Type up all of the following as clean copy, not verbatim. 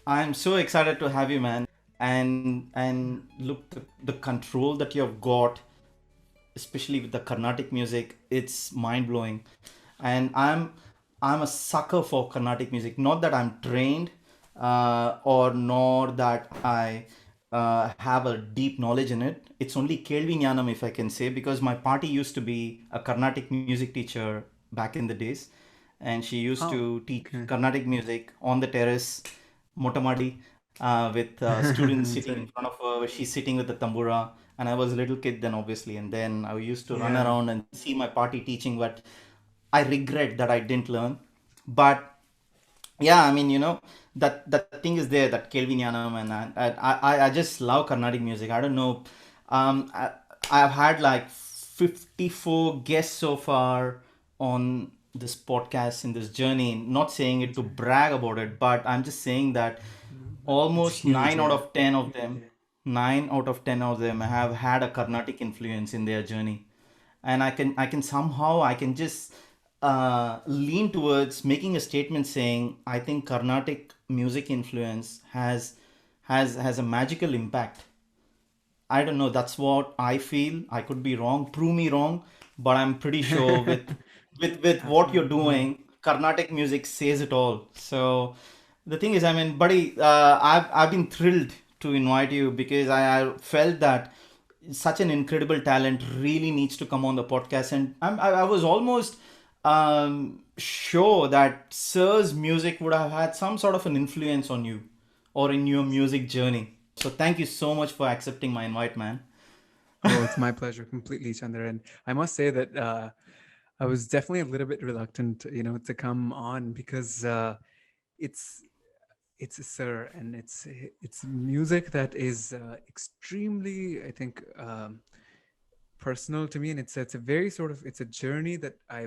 I'm so excited to have you, man. And look, the control that you have got, especially with the Carnatic music, it's mind blowing. And I'm a sucker for Carnatic music. Not that I'm trained, or nor that I have a deep knowledge in it. It's only Kelvi Jnanam, if I can say, because my party used to be a Carnatic music teacher back in the days, and she used Oh, to teach okay. Carnatic music on the terrace, Motamadi, with students That's sitting right. in front of her. She's sitting with the tambura, and I was a little kid then, obviously. And then I used to run Yeah. around and see my party teaching, but I regret that I didn't learn. But yeah, I mean, that thing is there, that Kelvin Yanam, and I just love Carnatic music. I don't know. I've had like 54 guests so far on this podcast in this journey. Not saying it That's to right. brag about it, but I'm just saying that But it's almost huge, 9 out yeah. of 10 of them, 9 out of 10 of them have had a Carnatic influence in their journey. And I can somehow, I can just lean towards making a statement saying I think Carnatic music influence has a magical impact. I don't know, that's what I feel. I could be wrong, prove me wrong, but I'm pretty sure with what you're Absolutely. doing, Carnatic music says it all. So the thing is, I mean, buddy, I've been thrilled to invite you because I felt that such an incredible talent really needs to come on the podcast, and I was almost sure that Sir's music would have had some sort of an influence on you or in your music journey. So thank you so much for accepting my invite, man. Oh, it's my pleasure completely, Chandra. And I must say that I was definitely a little bit reluctant, to come on because it's it's a sir, and it's music that is extremely, I think, personal to me, and it's a very sort of it's a journey that I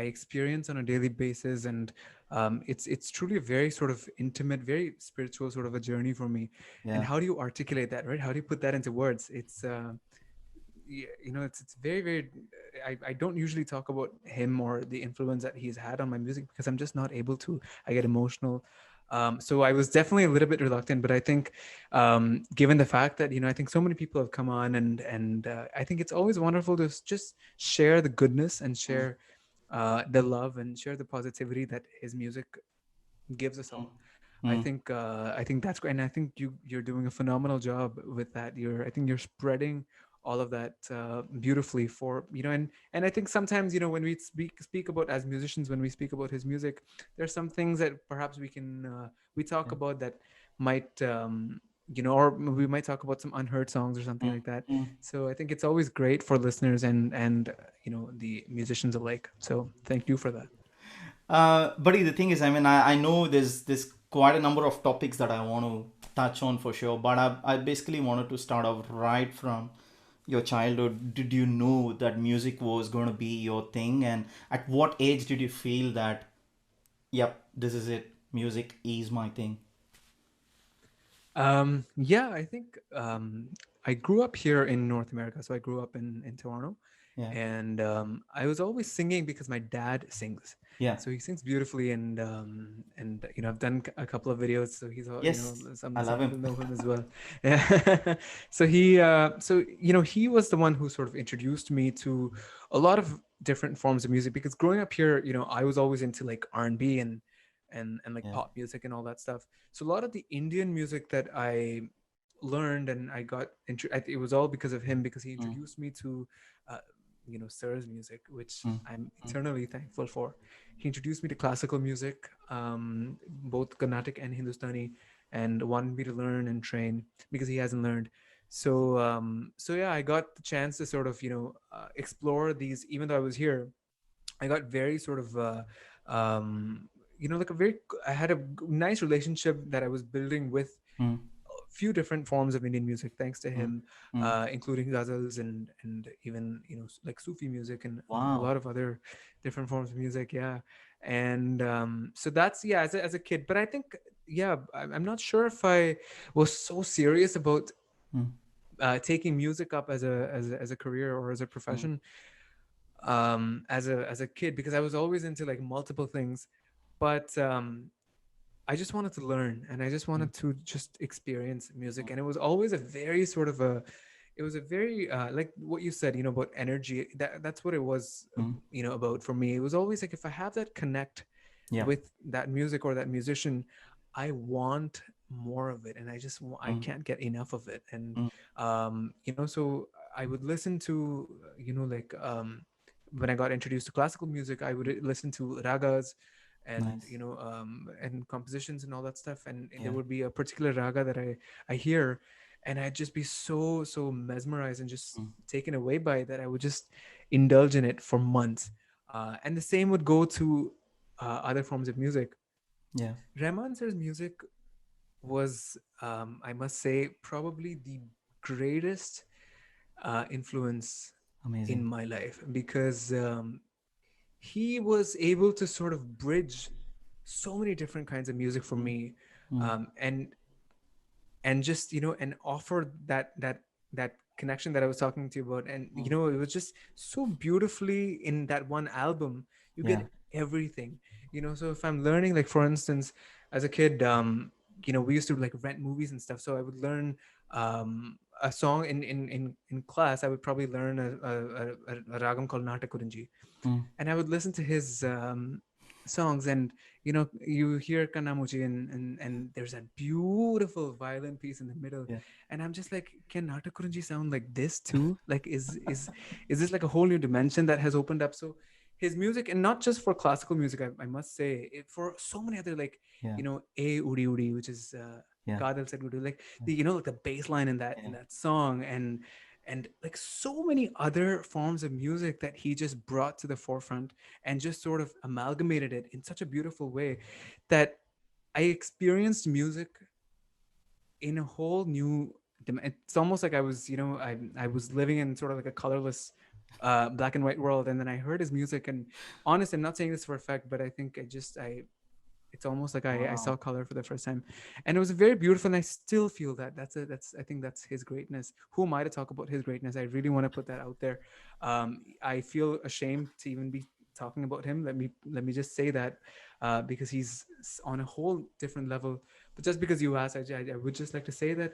experience on a daily basis, and it's truly a very sort of intimate, very spiritual sort of a journey for me. And Yeah. how do you articulate that, right? How do you put that into words? It's very, very. I don't usually talk about him or the influence that he's had on my music because I'm just not able to. I get emotional. So I was definitely a little bit reluctant, but I think, given the fact that I think so many people have come on, and I think it's always wonderful to just share the goodness and Mm, share the love and share the positivity that his music gives us mm, all. mm. I think that's great, and I think you're doing a phenomenal job with that. I think you're spreading all of that beautifully for and I think sometimes when we speak about, as musicians, when we speak about his music, there's some things that perhaps we talk Yeah. about that might or we might talk about some unheard songs or something Mm, like that. mm. So I think it's always great for listeners and the musicians alike. So thank you for that. Buddy, the thing is, I mean, I know there's quite a number of topics that I want to touch on for sure, but I basically wanted to start off right from your childhood. Did you know that music was going to be your thing, and at what age did you feel that, yep, this is it, music is my thing? Yeah, I think I grew up here in North America. So I grew up in Toronto, Yeah, and I was always singing because my dad sings. yeah, So he sings beautifully, and I've done a couple of videos. So he's yes, I some love him. people know him as well. Yeah. So he was the one who sort of introduced me to a lot of different forms of music, because growing up here, I was always into like R&B and like Yeah. pop music and all that stuff. So a lot of the Indian music that I learned and I got it was all because of him, because he Mm, introduced me to uh, Sir's music, which mm, I'm mm, eternally thankful for. He introduced me to classical music, both Carnatic and Hindustani, and wanted me to learn and train because he hasn't learned. So yeah, I got the chance to sort of explore these. Even though I was here, I got very sort of like I had a nice relationship that I was building with mm, a few different forms of Indian music, thanks to mm, him, mm. including ghazals and even like Sufi music and a Wow. lot of other different forms of music. Yeah, and so that's, yeah, as a kid. But I think, yeah, I'm not sure if I was so serious about Mm, taking music up as a career or as a mm, profession as a kid, because I was always into like multiple things. But I just wanted to learn, and I just Mm, wanted to just experience music. And it was always a very sort of a, it was a very like what you said, about energy. That's what it was, mm, about for me. It was always like if I have that connect yeah. with that music or that musician, I want more of it, and I Mm, can't get enough of it. And mm, so I would listen to, like when I got introduced to classical music, I would listen to ragas and nice. and compositions and all that stuff, and there Yeah. would be a particular raga that I hear, and I'd just be so mesmerized and just Mm, taken away by it that I would just indulge in it for months. And the same would go to other forms of music. yeah. Rahman sir's music was, I must say, probably the greatest influence in Amazing. my life, because he was able to sort of bridge so many different kinds of music for Mm, me, mm, and just and offer that connection that I was talking to you about. And mm, it was just so beautifully in that one album. You yeah. get everything. So if I'm learning, like for instance, as a kid, we used to like rent movies and stuff, so I would learn a song in class. I would probably learn a ragam called Natakurinji, Mm, and I would listen to his songs, and you hear Kanamuchi, and there's that beautiful violin piece in the middle, yeah. and I'm just like, can Natakurunji sound like this too? Like, is this like a whole new dimension that has opened up? So his music, and not just for classical music, I must say, for so many other, like Yeah. A Uri Uri, which is Yeah. Gadal said Guru, like Yeah. the like the bass line in that Yeah. song, and like so many other forms of music that he just brought to the forefront and just sort of amalgamated it in such a beautiful way that I experienced music in a whole new it's almost like I was, I was living in sort of like a colorless black and white world, and then I heard his music. And honestly, I'm not saying this for a fact, but I think I it's almost like I saw Wow. color for the first time, and it was very beautiful. And I still feel that that's I think that's his greatness. Who am I to talk about his greatness? I really want to put that out there. I feel ashamed to even be talking about him. Let me just say that, because he's on a whole different level. But just because you asked, I would just like to say that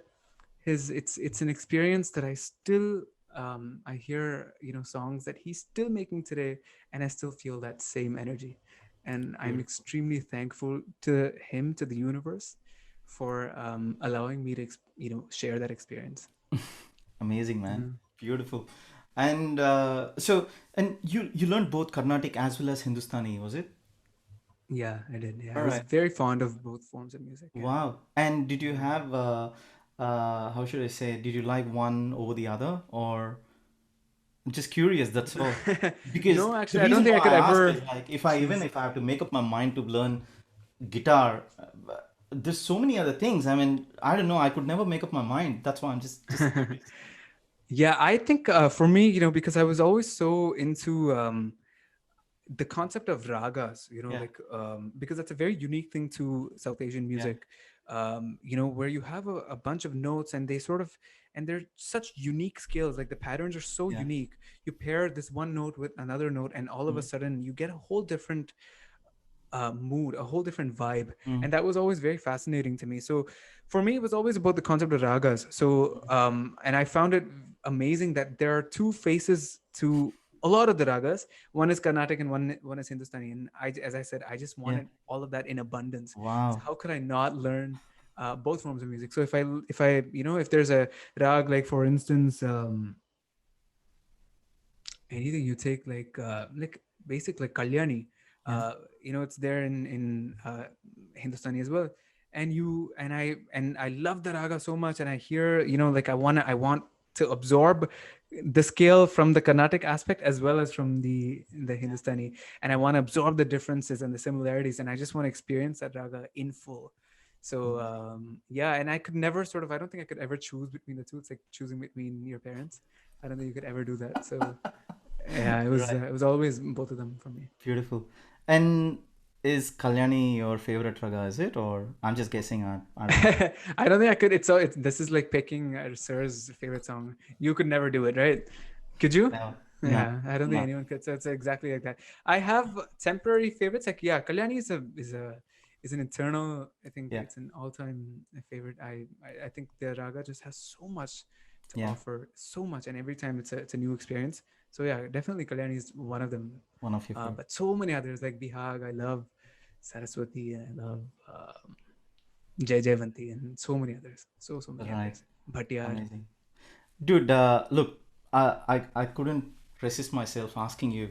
his it's an experience that I still, I hear songs that he's still making today, and I still feel that same energy. And I'm Beautiful. extremely thankful to him, to the universe, for allowing me to share that experience. Amazing, man. Mm. Beautiful. And and you learned both Carnatic as well as Hindustani, was it? Yeah, I did. Yeah, I All was right. very fond of both forms of music. Yeah. Wow. And did you Mm. have how should I say? Did you like one over the other, or I'm just curious, that's all. Because No, the actually, I don't reason think I why could I ask is ever like if I even choose. if I have to make up my mind to learn guitar, there's so many other things. I mean, I don't know, I could never make up my mind. That's why I'm just curious. Yeah, I think for me, because I was always so into the concept of ragas, Yeah. like because that's a very unique thing to South Asian Yeah. music, where you have a bunch of notes, and they sort of, and they're such unique scales. Like the patterns are so Yeah. unique. You pair this one note with another note, and all of a Mm, sudden you get a whole different mood, a whole different vibe. mm, And that was always very fascinating to me. So for me, it was always about the concept of ragas. So, and I found it amazing that there are two faces to a lot of the ragas. One is Carnatic and one is Hindustani. And as I said, I just yeah. wanted all of that in abundance. So Wow. how could I not learn both forms of music? So if I, if there's a rag, like for instance, anything you take, like basic, like kalyani, Yeah. it's there in Hindustani as well. And I love the raga so much, and I hear, like I want to absorb the scale from the Carnatic aspect as well as from the Hindustani, and I want to absorb the differences and the similarities, and I just want to experience that raga in full. So Amazing. yeah, and I could never sort of, I don't think I could ever choose between the two. It's like choosing between your parents. I don't think you could ever do that. So yeah, it was Right. uh, it was always both of them for me. Beautiful. And is Kalyani your favorite raga, is it? Or I'm just guessing. I don't know. I don't think I could. This is like picking Sir's favorite song. You could never do it, right? Could you? No. No. Yeah, I don't think No. anyone could. So it's exactly like that. I have temporary favorites. Like, yeah, Kalyani is a is an eternal. I think Yeah, it's an all-time favorite. I think the raga just has so much to yeah, offer, so much, and every time it's a new experience. So yeah, definitely Kalyani is one of them. one of your favorite. But so many others like Bihag. I love Saraswati. I love Jai Jaivanti and so many others. So many Right, others. Bhatyar. amazing. Dude, look, I couldn't resist myself asking you.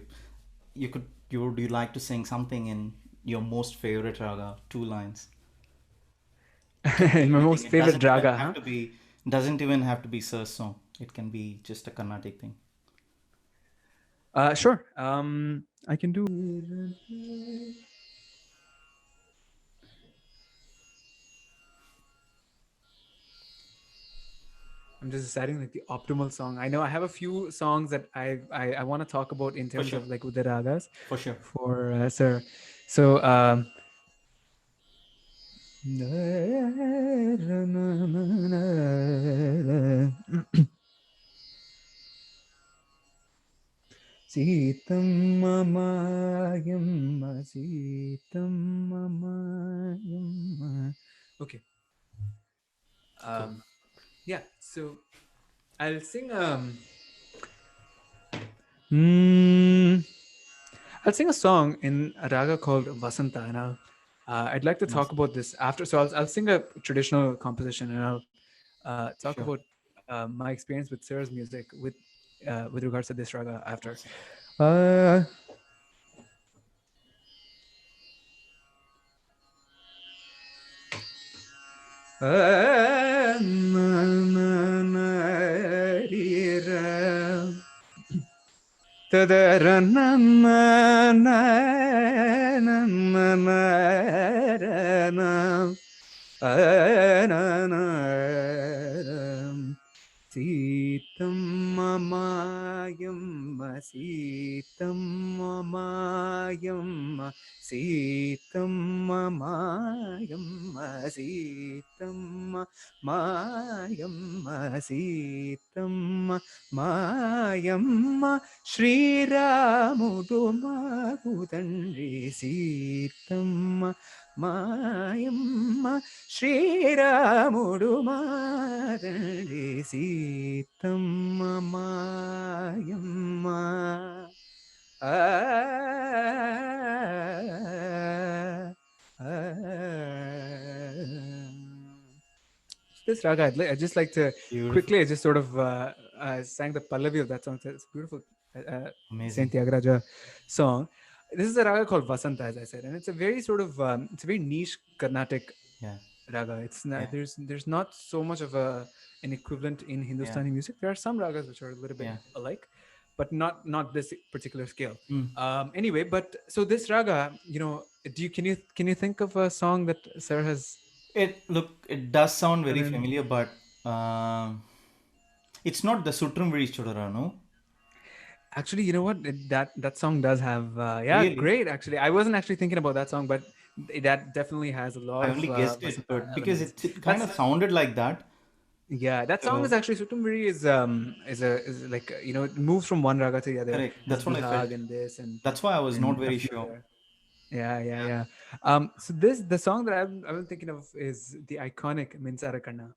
Would you like to sing something in your most favorite raga? Two lines. It can be And my anything. most It favorite raga, huh? doesn't even have to be Sir song. It can be just a Carnatic thing. Sure. I can do. I'm just deciding like the optimal song. I know I have a few songs that I want to talk about in For terms sure. of like with the ragas For sure. for Sir. So Sitama Mayamma Sitama Mayamma. Okay. Cool. Yeah. So I'll sing mm, I'll sing a song in a raga called Vasanta, and I'd like to Nice. talk about this after. So I'll sing a traditional composition, and I'll talk Sure. about my experience with Sir's music with regards to this raga after. Awesome. Uh, na, na, ri, ra. Tadara, na, na, na, na, na, na, ra, na. Seethamma శ్రీరాముడు మాకు తండ్రి సీతమ్మ మాయమ్మ శ్రీరాముడు మాతండి సీతమ్మ మాయమ్మ ఆ, ఆ, this raga, I'd just like to Beautiful. quickly, I just sort of sang the Pallavi of that song. It's a beautiful Saint Amazing. Tyagaraja song. This is a raga called Vasanta, as I said, and it's a very sort of it's a very niche Carnatic Yeah. raga. It's Yeah. not there's not so much of an equivalent in Yeah. Hindustani music. There are some ragas which are a little bit Yeah. alike, but not this particular scale. Mm. Anyway, but so this raga, do you can you think of a song that Sir has It does sound done very in? familiar, but it's not the Sutrum Vidi Chudara, no? Actually, you know what? That song does have yeah, Really? great. Actually, I wasn't actually thinking about that song, but that definitely has a lot I of only guessed it, Vasanta but because elements. it kind That's of sounded like that. yeah, that song is So actually Sutumviri is like it moves from one raga to the other. correct. There's That's what I felt. bihag and this That's why I was not and a very few sure. other. Yeah, yeah, Yeah. yeah. So the song that I'm thinking of is the iconic Minsarakanna.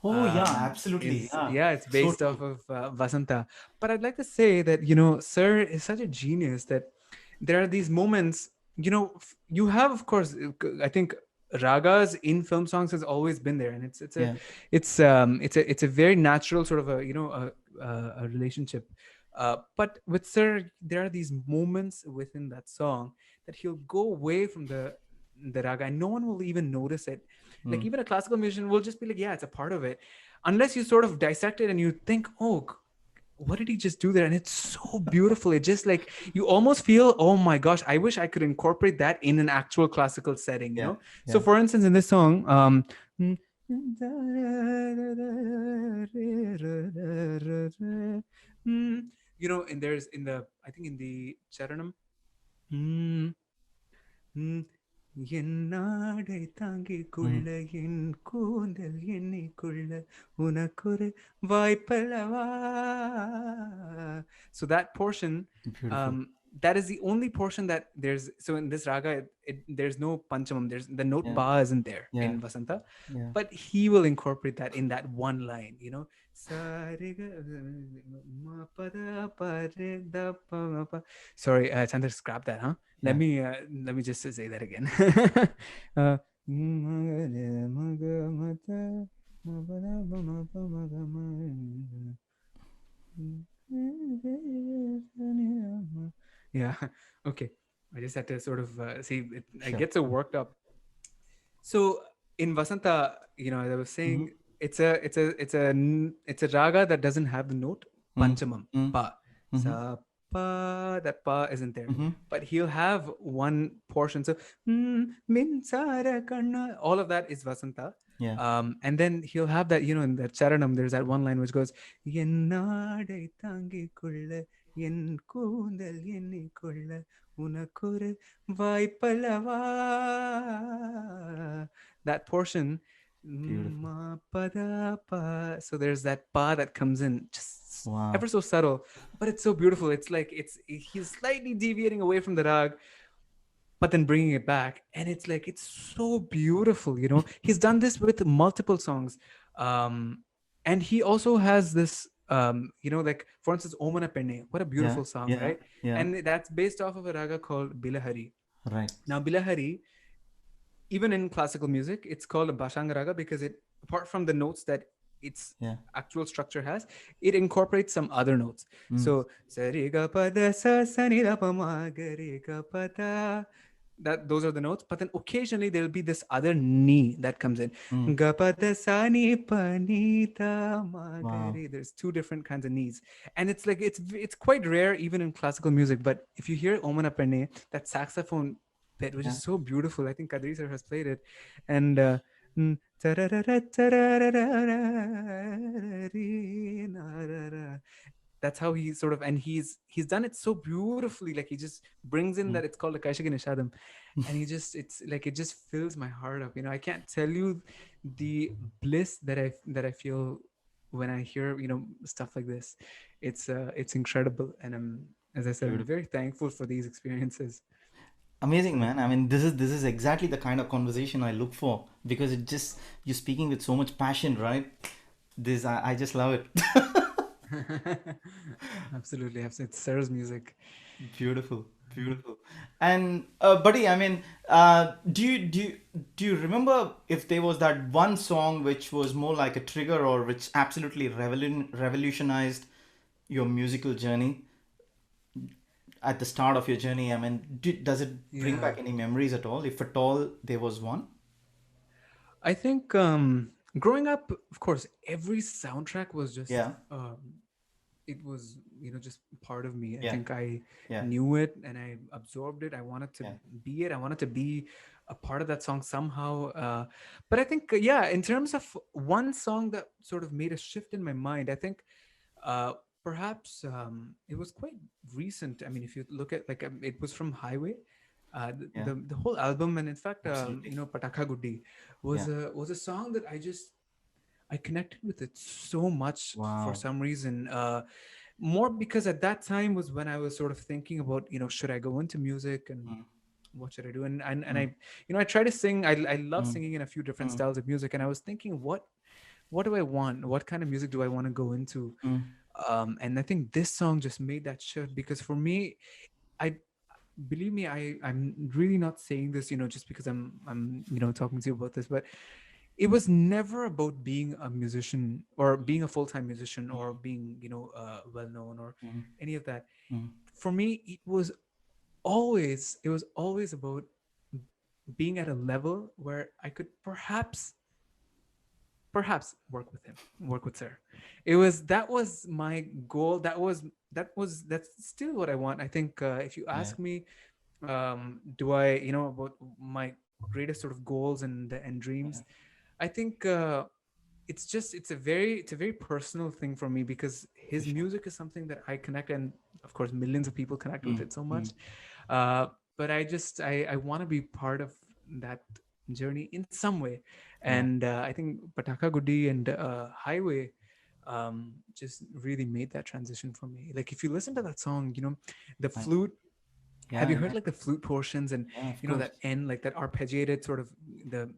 Oh yeah, absolutely. Is Yeah. yeah, it's So based off true. of Vasanta. But I'd like to say that Sir is such a genius that there are these moments. You have, of course, I think ragas in film songs has always been there, and Yeah. it's a very natural sort of a relationship. But with Sir, there are these moments within that song that he'll go away from the raga, and no one will even notice it. Like Mm. even a classical musician will just be like, yeah, it's a part of it, unless you sort of dissect it and you think, oh, what did he just do there? And it's so beautiful. It just like you almost feel, oh my gosh, I wish I could incorporate that in an actual classical setting, Yeah. So Yeah. for instance, in this song, and there's in the I think in the charanam, என்னாடை தாங்கிக் Mm. கொள்ள என் கூந்தல் எண்ணிக்கொள்ள உனக்கொரு வாய்ப்பல்லவா. So that portion, Beautiful. that is the only portion that there's. So in this raga, there's no panchamam. There's the note Yeah. pa isn't there Yeah. in Vasanta, Yeah. but he will incorporate that in that one line. Sa re ga ma pa da pa re da pa ma pa. Sorry, Chandra, scrap that, huh? Let Yeah. me let me just say that again. uh, ma ga re ma ga ma ta ma pa da pa ma pa ma ga ma. Yeah. Okay. I just had to sort of see it. I Sure. get so worked up. So in Vasanta, as I was Mm-hmm. saying, it's a raga that doesn't have the note panchamam pa. Mm-hmm. Sa pa, that pa isn't there, Mm-hmm. but he'll have one portion. So min sara kanna, all of that is Vasanta. Yeah. And then he'll have that, in the charanam, there's that one line which goes, "Ennadai tangikulla, en koondal ennikulla, unakoru vaipalava." That portion, Beautiful. ma pa da pa. So there's that pa that comes in, just Wow. ever so subtle, but it's so beautiful. It's like he's slightly deviating away from the rag, but then bringing it back, and it's like it's so beautiful. He's done this with multiple songs, um, and he also has this. Like for instance, Omana Penne, what a Yeah. beautiful song, Yeah. right? Yeah. And that's based off of a raga called Bilahari. Right. Now, Bilahari, even in classical music, it's called a Bashanga raga because it, apart from the notes that its Yeah. actual structure has, it incorporates some other notes. Mm. So sari ga pa da sa sa ni da pa ma ga re ga pa da. That those are the notes, but then occasionally there'll be this other ni that comes in. Mm. Ga pa da sa ni pa ni ta ma ga Wow. re. There's two different kinds of knees, and it's like it's quite rare even in classical music. But if you hear Omana Penne, that saxophone bit, which Yeah. is so beautiful. I think Kadri sir has played it, and that's how he sort of, and he's done it so beautifully. Like he just brings in Mm. that it's called the Kaishagi Nishadam, and it's like it just fills my heart up. I can't tell you the bliss that I feel when I hear stuff like this. It's incredible, and as I said, I'm Beautiful. very thankful for these experiences. Amazing, man. I mean, this is exactly the kind of conversation I look for because it just you're speaking with so much passion, right? This I just love it. Absolutely, it's Sarah's music. Beautiful, beautiful. And buddy, I mean, do you remember if there was that one song which was more like a trigger or which absolutely revolutionized your musical journey at the start of your journey? I mean, does it bring Yeah, back any memories at all, if at all there was one? I think growing up, of course, every soundtrack was just Yeah, it was just part of me. I yeah, think I yeah, knew it and I absorbed it. I wanted to yeah, be it. I wanted to be a part of that song somehow. But I think yeah, in terms of one song that sort of made a shift in my mind, I think uh, perhaps it was quite recent. I mean, if you look at like it was from Highway. yeah, The whole album, and in fact, absolutely. Pataka Guddi Yeah. was a song that I connected with it so much for Wow. some reason. More because at that time was when I was sort of thinking about, should I go into music and Mm, what should I do? And mm, I try to sing. I love mm, singing in a few different mm, styles of music, and I was thinking, what do I want? What kind of music do I want to go into? mm, And I think this song just made that shift because for me, I believe me, I'm really not saying this, just because I'm talking to you about this, but it was never about being a musician or being a full-time musician or being well known or mm, any of that. mm. For me, it was always about being at a level where I could perhaps work with Sir. That was my goal. That's still what I want. I think if you Yeah. ask me, do I about my greatest sort of goals and Yeah. dreams, I think it's a very personal thing for me because For his sure. music is something that I connect, and of course millions of people connect with Mm, it so mm. much. But I want to be part of that journey in some way, Yeah. and I think Pataka Gudi and Highway just really made that transition for me. Like if you listen to that song, the Right. flute. Have Yeah, you heard yeah, like the flute portions and yeah, of you know course. that end, like that arpeggiated sort of the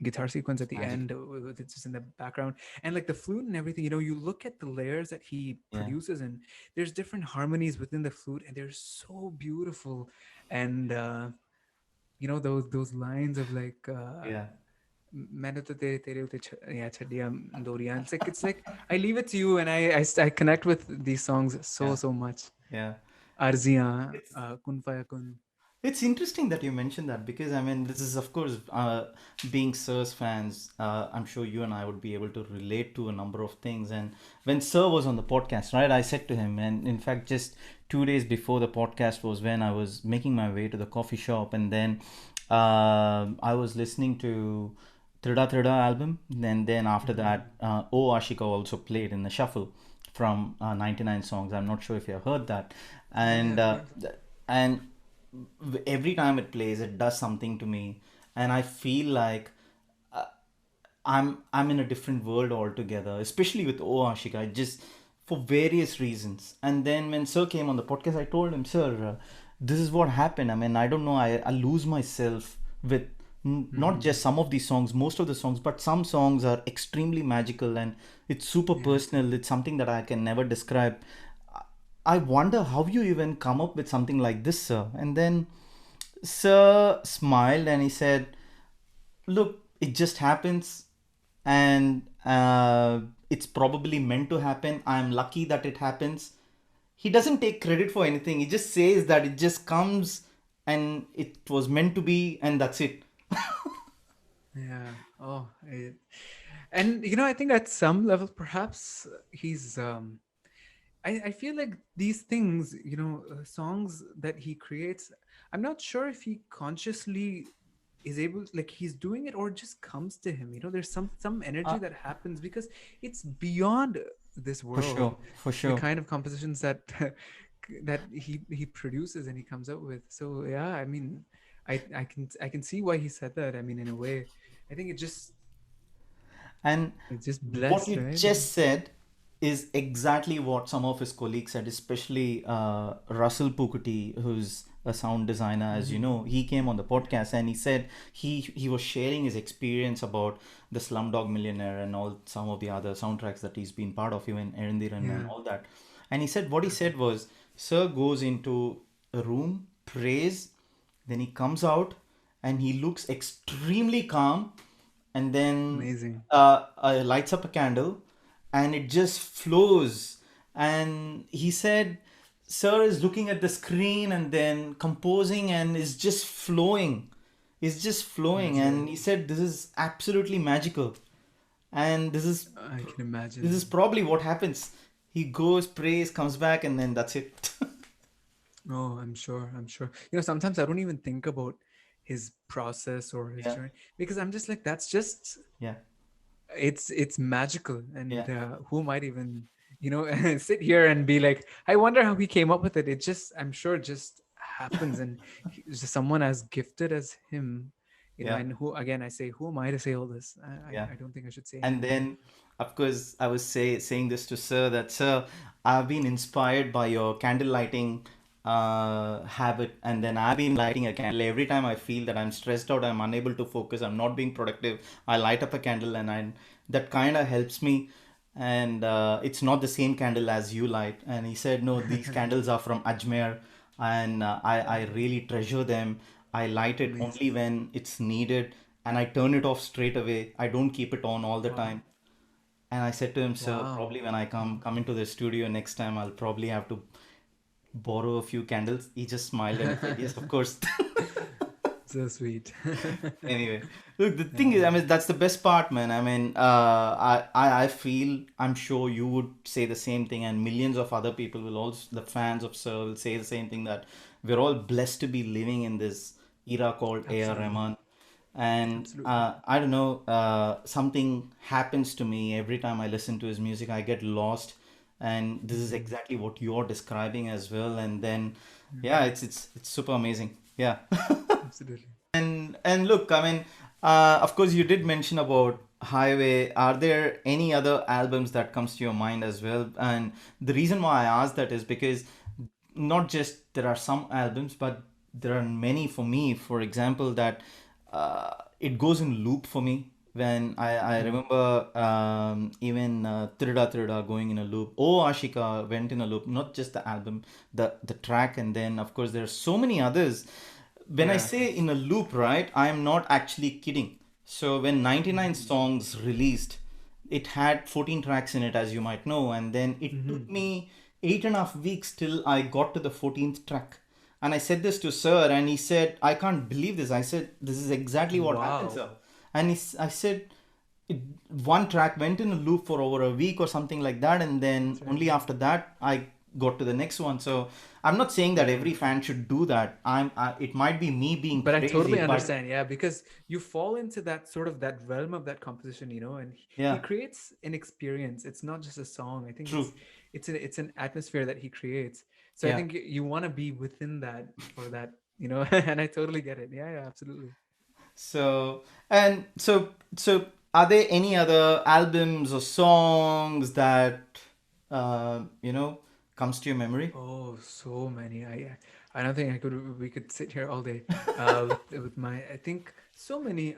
guitar sequence at It's the magical. end with it's just in the background and like the flute and everything. You know, you look at the layers that he Yeah, produces and there's different harmonies within the flute and they're so beautiful. And you know those lines of like yeah, मैंने तो तेरे उते yeah छड़ियां डोरियां. It's like I leave it to you and I connect with these songs so yeah, so much. yeah. Arziyan, It's Kun Fayakun. It's interesting that you mentioned that because I mean this is of course being Sir's fans. I'm sure you and I would be able to relate to a number of things. And when Sir was on the podcast, right, I said to him, and in fact, just 2 days before the podcast was when I was making my way to the coffee shop, and then I was listening to Trida Trida album. And then after that, O Ashika also played in the shuffle from 99 songs. I'm not sure if you have heard that, Yeah, yeah, and of course. and every time it plays it does something to me, and I feel like I'm in a different world altogether, especially with O Ashika, just for various reasons. And then when Sir came on the podcast, I told him, Sir, this is what happened. I mean, I don't know, I lose myself with not Mm-hmm. just some of these songs, most of the songs, but some songs are extremely magical and it's super Yeah. personal. It's something that I can never describe. I wonder how you even come up with something like this, sir. And then Sir smiled and he said, look, it just happens, and it's probably meant to happen. I'm lucky that it happens. He doesn't take credit for anything, he just says that it just comes and it was meant to be, and that's it. Yeah. Oh, and you know, I think at some level, perhaps he's. I feel like these things, you know, songs that he creates. I'm not sure if he consciously is able, like he's doing it, or it just comes to him. You know, there's some energy Uh, that happens because it's beyond this for world. sure, for The sure. kind of compositions that that he produces and he comes up with. So yeah, I mean, I can see why he said that. I mean, in a way, I think And it's just what blessed, you right? just said is exactly what some of his colleagues said, especially Russell Pukuti, who's a sound designer. As you Mm-hmm. know, he came on the podcast and he said he was sharing his experience about the Slumdog Millionaire and all some of the other soundtracks that he's been part of, even Erendiran and Yeah. all that. And he said what he said was, Sir goes into a room, prays, then he comes out and he looks extremely calm, and then Amazing. lights up a candle and it just flows. And he said Sir is looking at the screen and then composing and is just flowing, is just flowing. That's And right. he said this is absolutely magical, and I can this is imagine. probably what happens. He goes, prays, comes back, and then that's it. Oh, I'm sure. I'm sure. You know, sometimes I don't even think about his process or his Yeah, journey because I'm just like, that's just yeah, it's magical. yeah, And who might even, you know, sit here and be like, I wonder how he came up with it. It just, I'm sure, it just happens. And he's just someone as gifted as him, you know. yeah, And who, again, I say, who am I to say all this? yeah. I don't think I should say And anything. then, of course, I was saying this to Sir, that Sir, I've been inspired by your candle lighting habit, and then I've been lighting a candle every time I feel that I'm stressed out, I'm unable to focus, I'm not being productive. I light up a candle, and that kind of helps me. And it's not the same candle as you light. And he said, no, these candles are from Ajmer, and I really treasure them. I light it only Amazing. when it's needed, and I turn it off straight away. I don't keep it on all the Wow. time. And I said to him, sir, Wow. probably when I come into the studio next time, I'll probably have to borrow a few candles. He just smiled and he said, yes, of course. So sweet. Anyway, look, the thing is, I Yeah. mean, that's the best part, man. I mean, I feel, I'm sure you would say the same thing, and millions of other people will also, the fans of Sir will say the same thing, that we're all blessed to be living in this era called A.R. Absolutely. Rahman. And Absolutely. I don't know, something happens to me every time I listen to his music. I get lost, and this is Mhm. exactly what you're describing as well. And then, yeah, Yeah. it's super amazing. Yeah. Absolutely. And look, I mean, of course, you did mention about Highway. Are there any other albums that comes to your mind as well? And the reason why I asked that is because not just there are some albums, but there are many for me. For example, that it goes in loop for me. When I Mm. remember even Tirda Tirda going in a loop. Oh Ashika went in a loop. Not just the album, the track, and then of course there are so many others. When I Yeah. say in a loop, right, I am not actually kidding. So when 99 Mm-hmm. songs released, it had 14 tracks in it, as you might know, and then it Mm-hmm. took me 8.5 weeks till I got to the 14th track. And I said this to sir, and he said, I can't believe this. I said, this is exactly what happened, Wow. sir. And I said, it, one track went in a loop for over a week or something like that, and then That's right. only after that I got to the next one. So I'm not saying that Yeah. every fan should do that. It might be me being But I crazy, totally but understand, yeah, because you fall into that sort of that realm of that composition, and he yeah, creates an experience. It's not just a song. I think true. it's an atmosphere that he creates. So I Yeah. think you want to be within that for that, and I totally get it. Yeah, yeah, absolutely. So and so are there any other albums or songs that comes to your memory? Oh, so many. I don't think we could sit here all day with my I think so many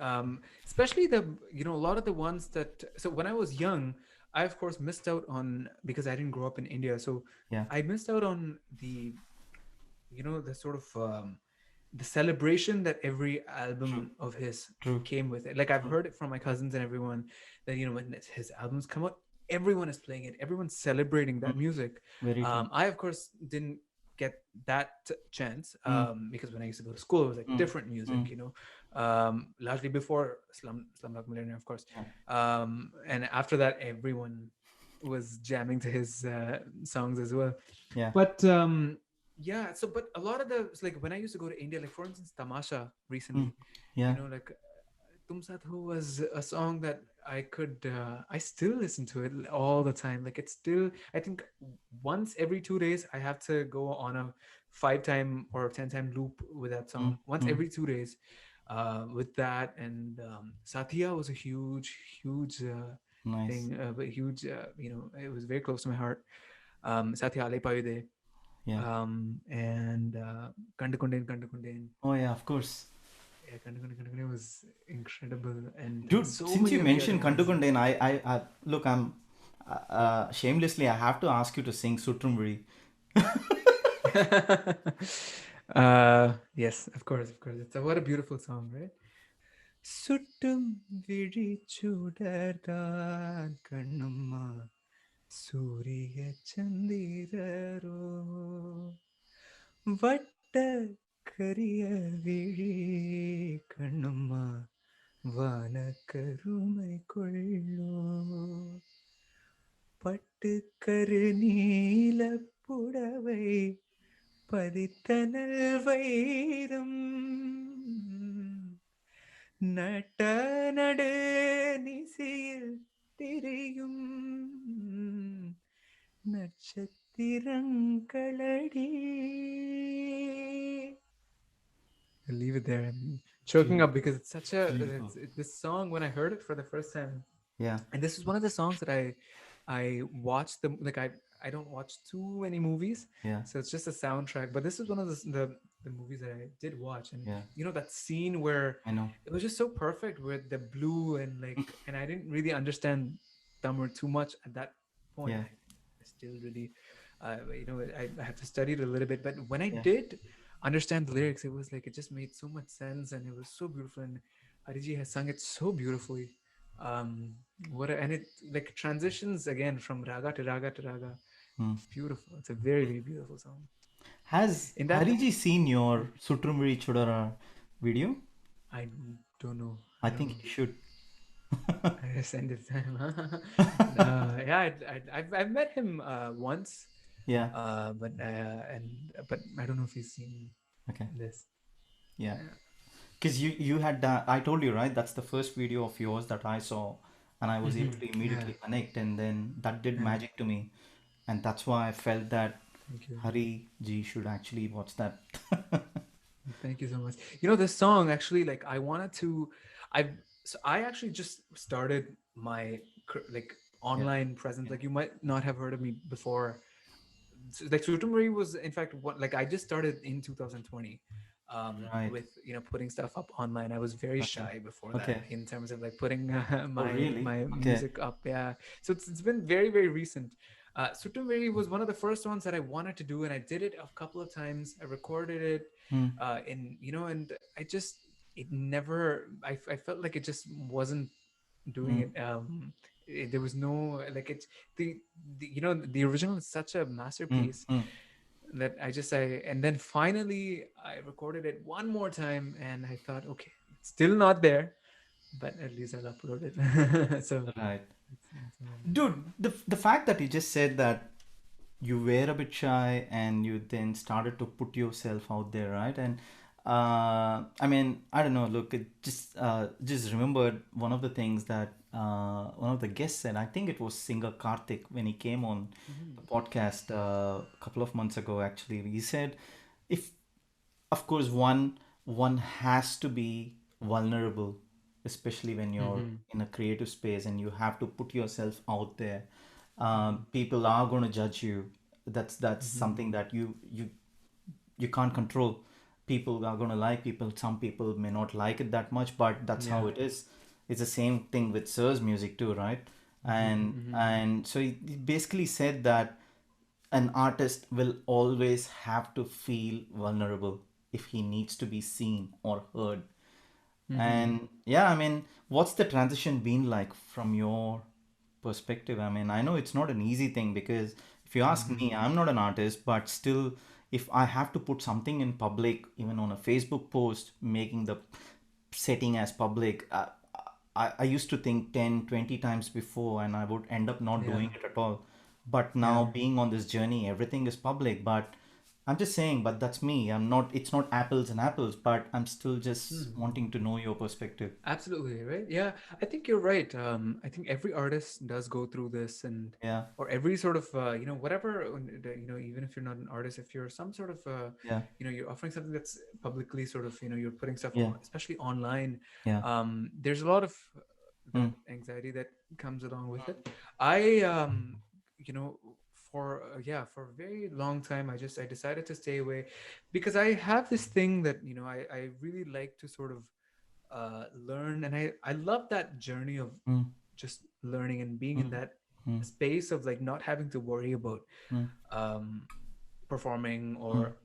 especially a lot of the ones that so when I was young, I of course missed out on because I didn't grow up in India. So Yeah. I missed out on the sort of the celebration that every True. album of his True. came with it. Like I've True. heard it from my cousins and everyone that when his albums come out, everyone is playing it, everyone's celebrating that Mm, music. very true. I of course didn't get that chance Mm, because when I used to go to school, it was like mm, different music, mm, largely before Slumdog Millionaire, of course. yeah. And after that, everyone was jamming to his songs as well. Yeah. But yeah, so but a lot of the like when I used to go to India, like for instance, Tamasha Mm, recently, yeah. like Tum Saath Ho was a song that I still listen to it all the time. Like it's still, I think once every 2 days, I have to go on a 5 time or 10 time loop with that Mm, song. Once mm, every 2 days, with that. And Satya was a huge, huge nice. thing, but huge, it was very close to my heart. Satya Alepayude, Yeah. and Kandakunden. Oh yeah, of course. Yeah, Kandakunden was incredible, and Dude, so since many you of the other mentioned ones. Kandukundain, I look, I'm shamelessly, I have to ask you to sing Sutrumvidi. Yes, of course, of course. What a beautiful song, right? சுட்டும் விழி சுடர்தான் கண்ணம்மா சூரிய சந்திரரோ வட்ட கரிய விழி கண்ணம்மா வான கருமை கொள்ளோ பட்டு கரு நீல புடவை பதித்தனல் வைரம் நட்ட நடு நிசையில் திரியும் நட்சத்திரங்களடி. I'll leave it there. I'm choking up because it's such a Beautiful. this song when I heard it for the first time, Yeah. and this is one of the songs that I watched the like I don't watch too many movies, Yeah. so it's just a soundtrack. But this is one of the movies that I did watch, and Yeah. that scene where I know. it was just so perfect with the blue and and I didn't really understand Tamil too much at that point. Yeah. I still really, I have to study it a little bit, but when I Yeah. did understand the lyrics, it was like it just made so much sense and it was so beautiful. And Ariji has sung it so beautifully. And it like transitions again from raga to raga to raga. Hmm. It's beautiful. It's a very, very beautiful song. Has In that, Hariji seen your Sutrumvidi Chudara video? I don't know. I I don't think know. he should. I send it to him. Yeah, I've met him once, Yeah. but I don't know if he's seen Okay. this. Yeah. Yeah. Because you had that, I told you, right? That's the first video of yours that I saw, and I was able to Yeah. immediately connect, and then that did Yeah. magic to me, and that's why I felt that Thank you. Hari Ji should actually watch that. Thank you so much. This song actually, like, I actually just started my like Yeah. online presence. Yeah. Like, you might not have heard of me before like Sutamari was in fact what, like I just started in 2020 Right. with putting stuff up online. I was very Okay. shy before that Okay. in terms of like putting Oh, really? my Okay. music up. Yeah, so it's been very very recent. Sutamari was one of the first ones that I wanted to do, and I did it a couple of times. I recorded it Hmm. in and I just it never I felt like it just wasn't doing Hmm. it. There was no like it's the the original is such a Hmm. masterpiece Hmm. that I and then finally I recorded it one more time and I thought, okay, it's still not there, but at least I'll upload it. So Right. it's Dude, the fact that you just said that you were a bit shy and you then started to put yourself out there, right? And I mean, I don't know, look, it just remembered one of the things that one of the guests said. I think it was singer Karthik when he came on Mhm. the podcast a couple of months ago actually. He said if of course one has to be vulnerable, especially when you're Mhm. in a creative space and you have to put yourself out there. Mhm. People are going to judge you. That's Mhm. something that you can't control. People are going to like people, some people may not like it that much, but that's how Yeah. it is. It's the same thing with Sir's music too, right? Mhm. Mhm. And so he basically said that an artist will always have to feel vulnerable if he needs to be seen or heard. Mhm. And yeah, I mean, what's the transition been like from your perspective? I mean, I know it's not an easy thing because if you ask Mhm. me, I'm not an artist, but still, if I have to put something in public, even on a Facebook post, making the setting as public, I used to think 10, 20 times before and I would end up not Yeah. doing it at all. But Yeah. now being on this journey, everything is public. But I'm just saying, but that's me. I'm not, it's not apples and apples, but I'm still just Hmm. wanting to know your perspective. Absolutely, right? Yeah, I think you're right. I think every artist does go through this, and Yeah, or every sort of whatever even if you're not an artist, if you're some sort of yeah, you're offering something that's publicly sort of you're putting stuff yeah, on, especially online. yeah. There's a lot of that Mm, anxiety that comes along with it. I you know for for a very long time I decided to stay away because I have this thing that I really like to sort of learn, and I love that journey of mm, just learning and being in mm, that mm, space of like not having to worry about mm, um performing mm. or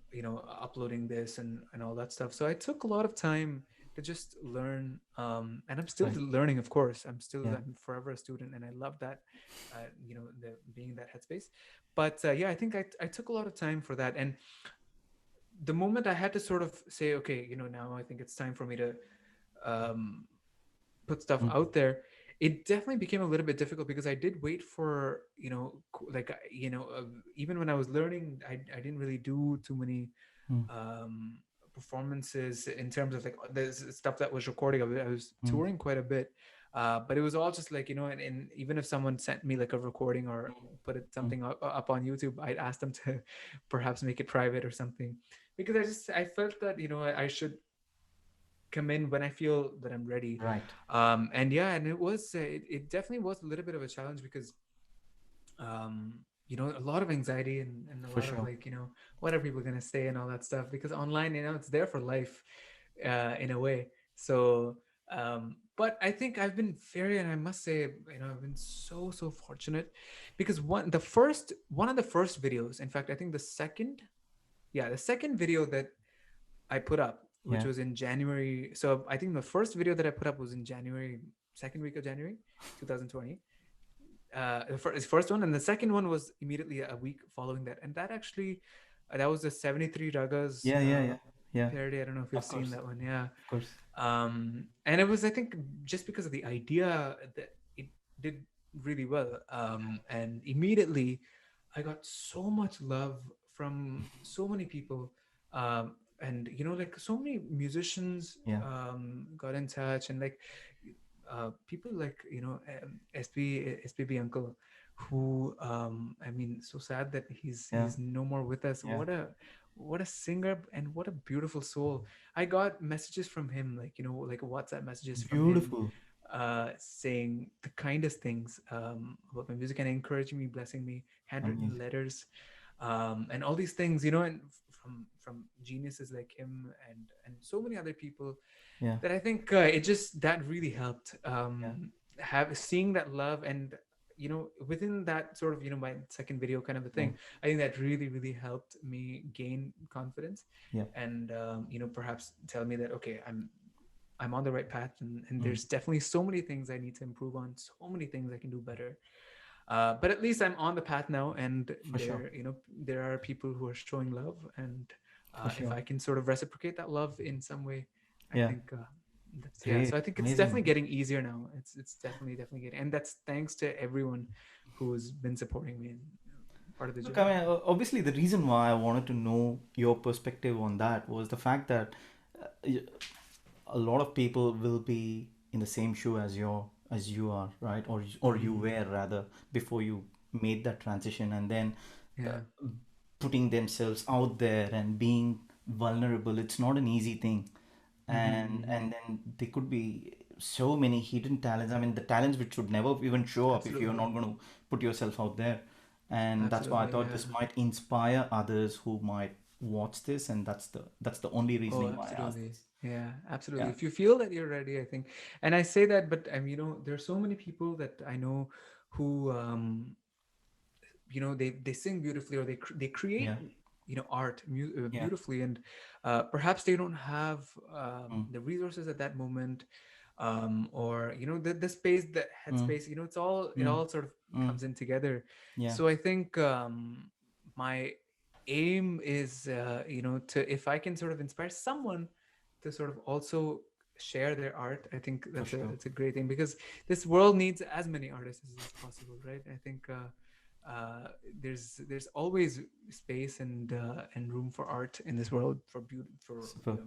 uploading this and all that stuff. So I took a lot of time to just learn, and I'm still Right. learning, of course. Yeah. I'm forever a student, and I love that the being in that headspace. But yeah, I think I took a lot of time for that. And the moment I had to sort of say, okay, now I think it's time for me to um put stuff Mm, out there, it definitely became a little bit difficult because I did wait for even when I was learning, I didn't really do too many mm, um performances in terms of like the stuff that was recording. I was mm, touring quite a bit, but it was all just like and even if someone sent me like a recording or put it mm. something up on YouTube, I'd ask them to perhaps make it private or something, because I felt that I should come in when I feel that I'm ready. Right. And yeah, and it definitely was a little bit of a challenge because a lot of anxiety and a For lot of sure. like what are people going to say and all that stuff, because online it's there for life in a way. So but I think I've been very, and I must say I've been so fortunate because one of the first videos, in fact I think the second video that I put up, which Yeah. was in January. So I think the first video that I put up was in January, second week of January, 2020. First one, and the second one was immediately a week following that, and that actually, that was the 73 Ragas Yeah, yeah, yeah. Yeah. parody. I don't know if you've Of seen course. that one. Yeah, Of course. and it was, I think, just because of the idea that it did really well, and immediately I got so much love from so many people, and like so many musicians Yeah. got in touch, and like people like SPB uncle, who I mean, so sad that Yeah. he's no more with us. Yeah. What a singer, and what a beautiful soul. I got messages from him, like like WhatsApp messages from him, Beautiful. saying the kindest things about my music and encouraging me, blessing me, handwritten Amazing. letters. and all these things, you know, and from geniuses like him and so many other people, Yeah. that I think it just that really helped, Yeah. have seeing that love. And you know, within that sort of, you know, my second video kind of a Yeah. thing, I think that really helped me gain confidence, Yeah. and you know, perhaps tell me that okay, I'm on the right path, and Mm. there's definitely so many things I need to improve on, so many things I can do better. But at least I'm on the path now, and For sure. there, you know, there are people who are showing love, and For if sure. I can sort of reciprocate that love in some way, I Yeah. think that's, yeah. So Great. I think it's Amazing, definitely man. getting easier now. It's definitely getting, and that's thanks to everyone who's been supporting me in part of the Look, I journey. mean, obviously, the reason why I wanted to know your perspective on that was the fact that y- a lot of people will be in the same shoe as you are, right? Or you Mm, were rather before you made that transition, and then uh, yeah, putting themselves out there and being vulnerable. It's not an easy thing, mm-hmm. and then there could be so many hidden talents. I mean, the talents which would never even show up if you're Absolutely, not going to put yourself out there. And that's why I absolutely, thought yeah. this might inspire others who might watch this, and that's the only Oh, reasoning why I asked absolutely. this. Yeah, absolutely. Yeah. If you feel that you're ready, I think, and I say that, but you know, there are so many people that I know who, you know, they sing beautifully, or they create, Yeah. you know, art Yeah. beautifully, and perhaps they don't have Mm. the resources at that moment, or you know, the space, the Mm. headspace, you know, it's all, it Mm. all sort of Mm. comes in together. Yeah. So I think my aim is, you know, to, if I can sort of inspire someone to sort of also share their art, I think For that's a, sure. it's a great thing, because this world needs as many artists as possible, right? I think there's always space and room for art in this world, for beauty, for you Super. know,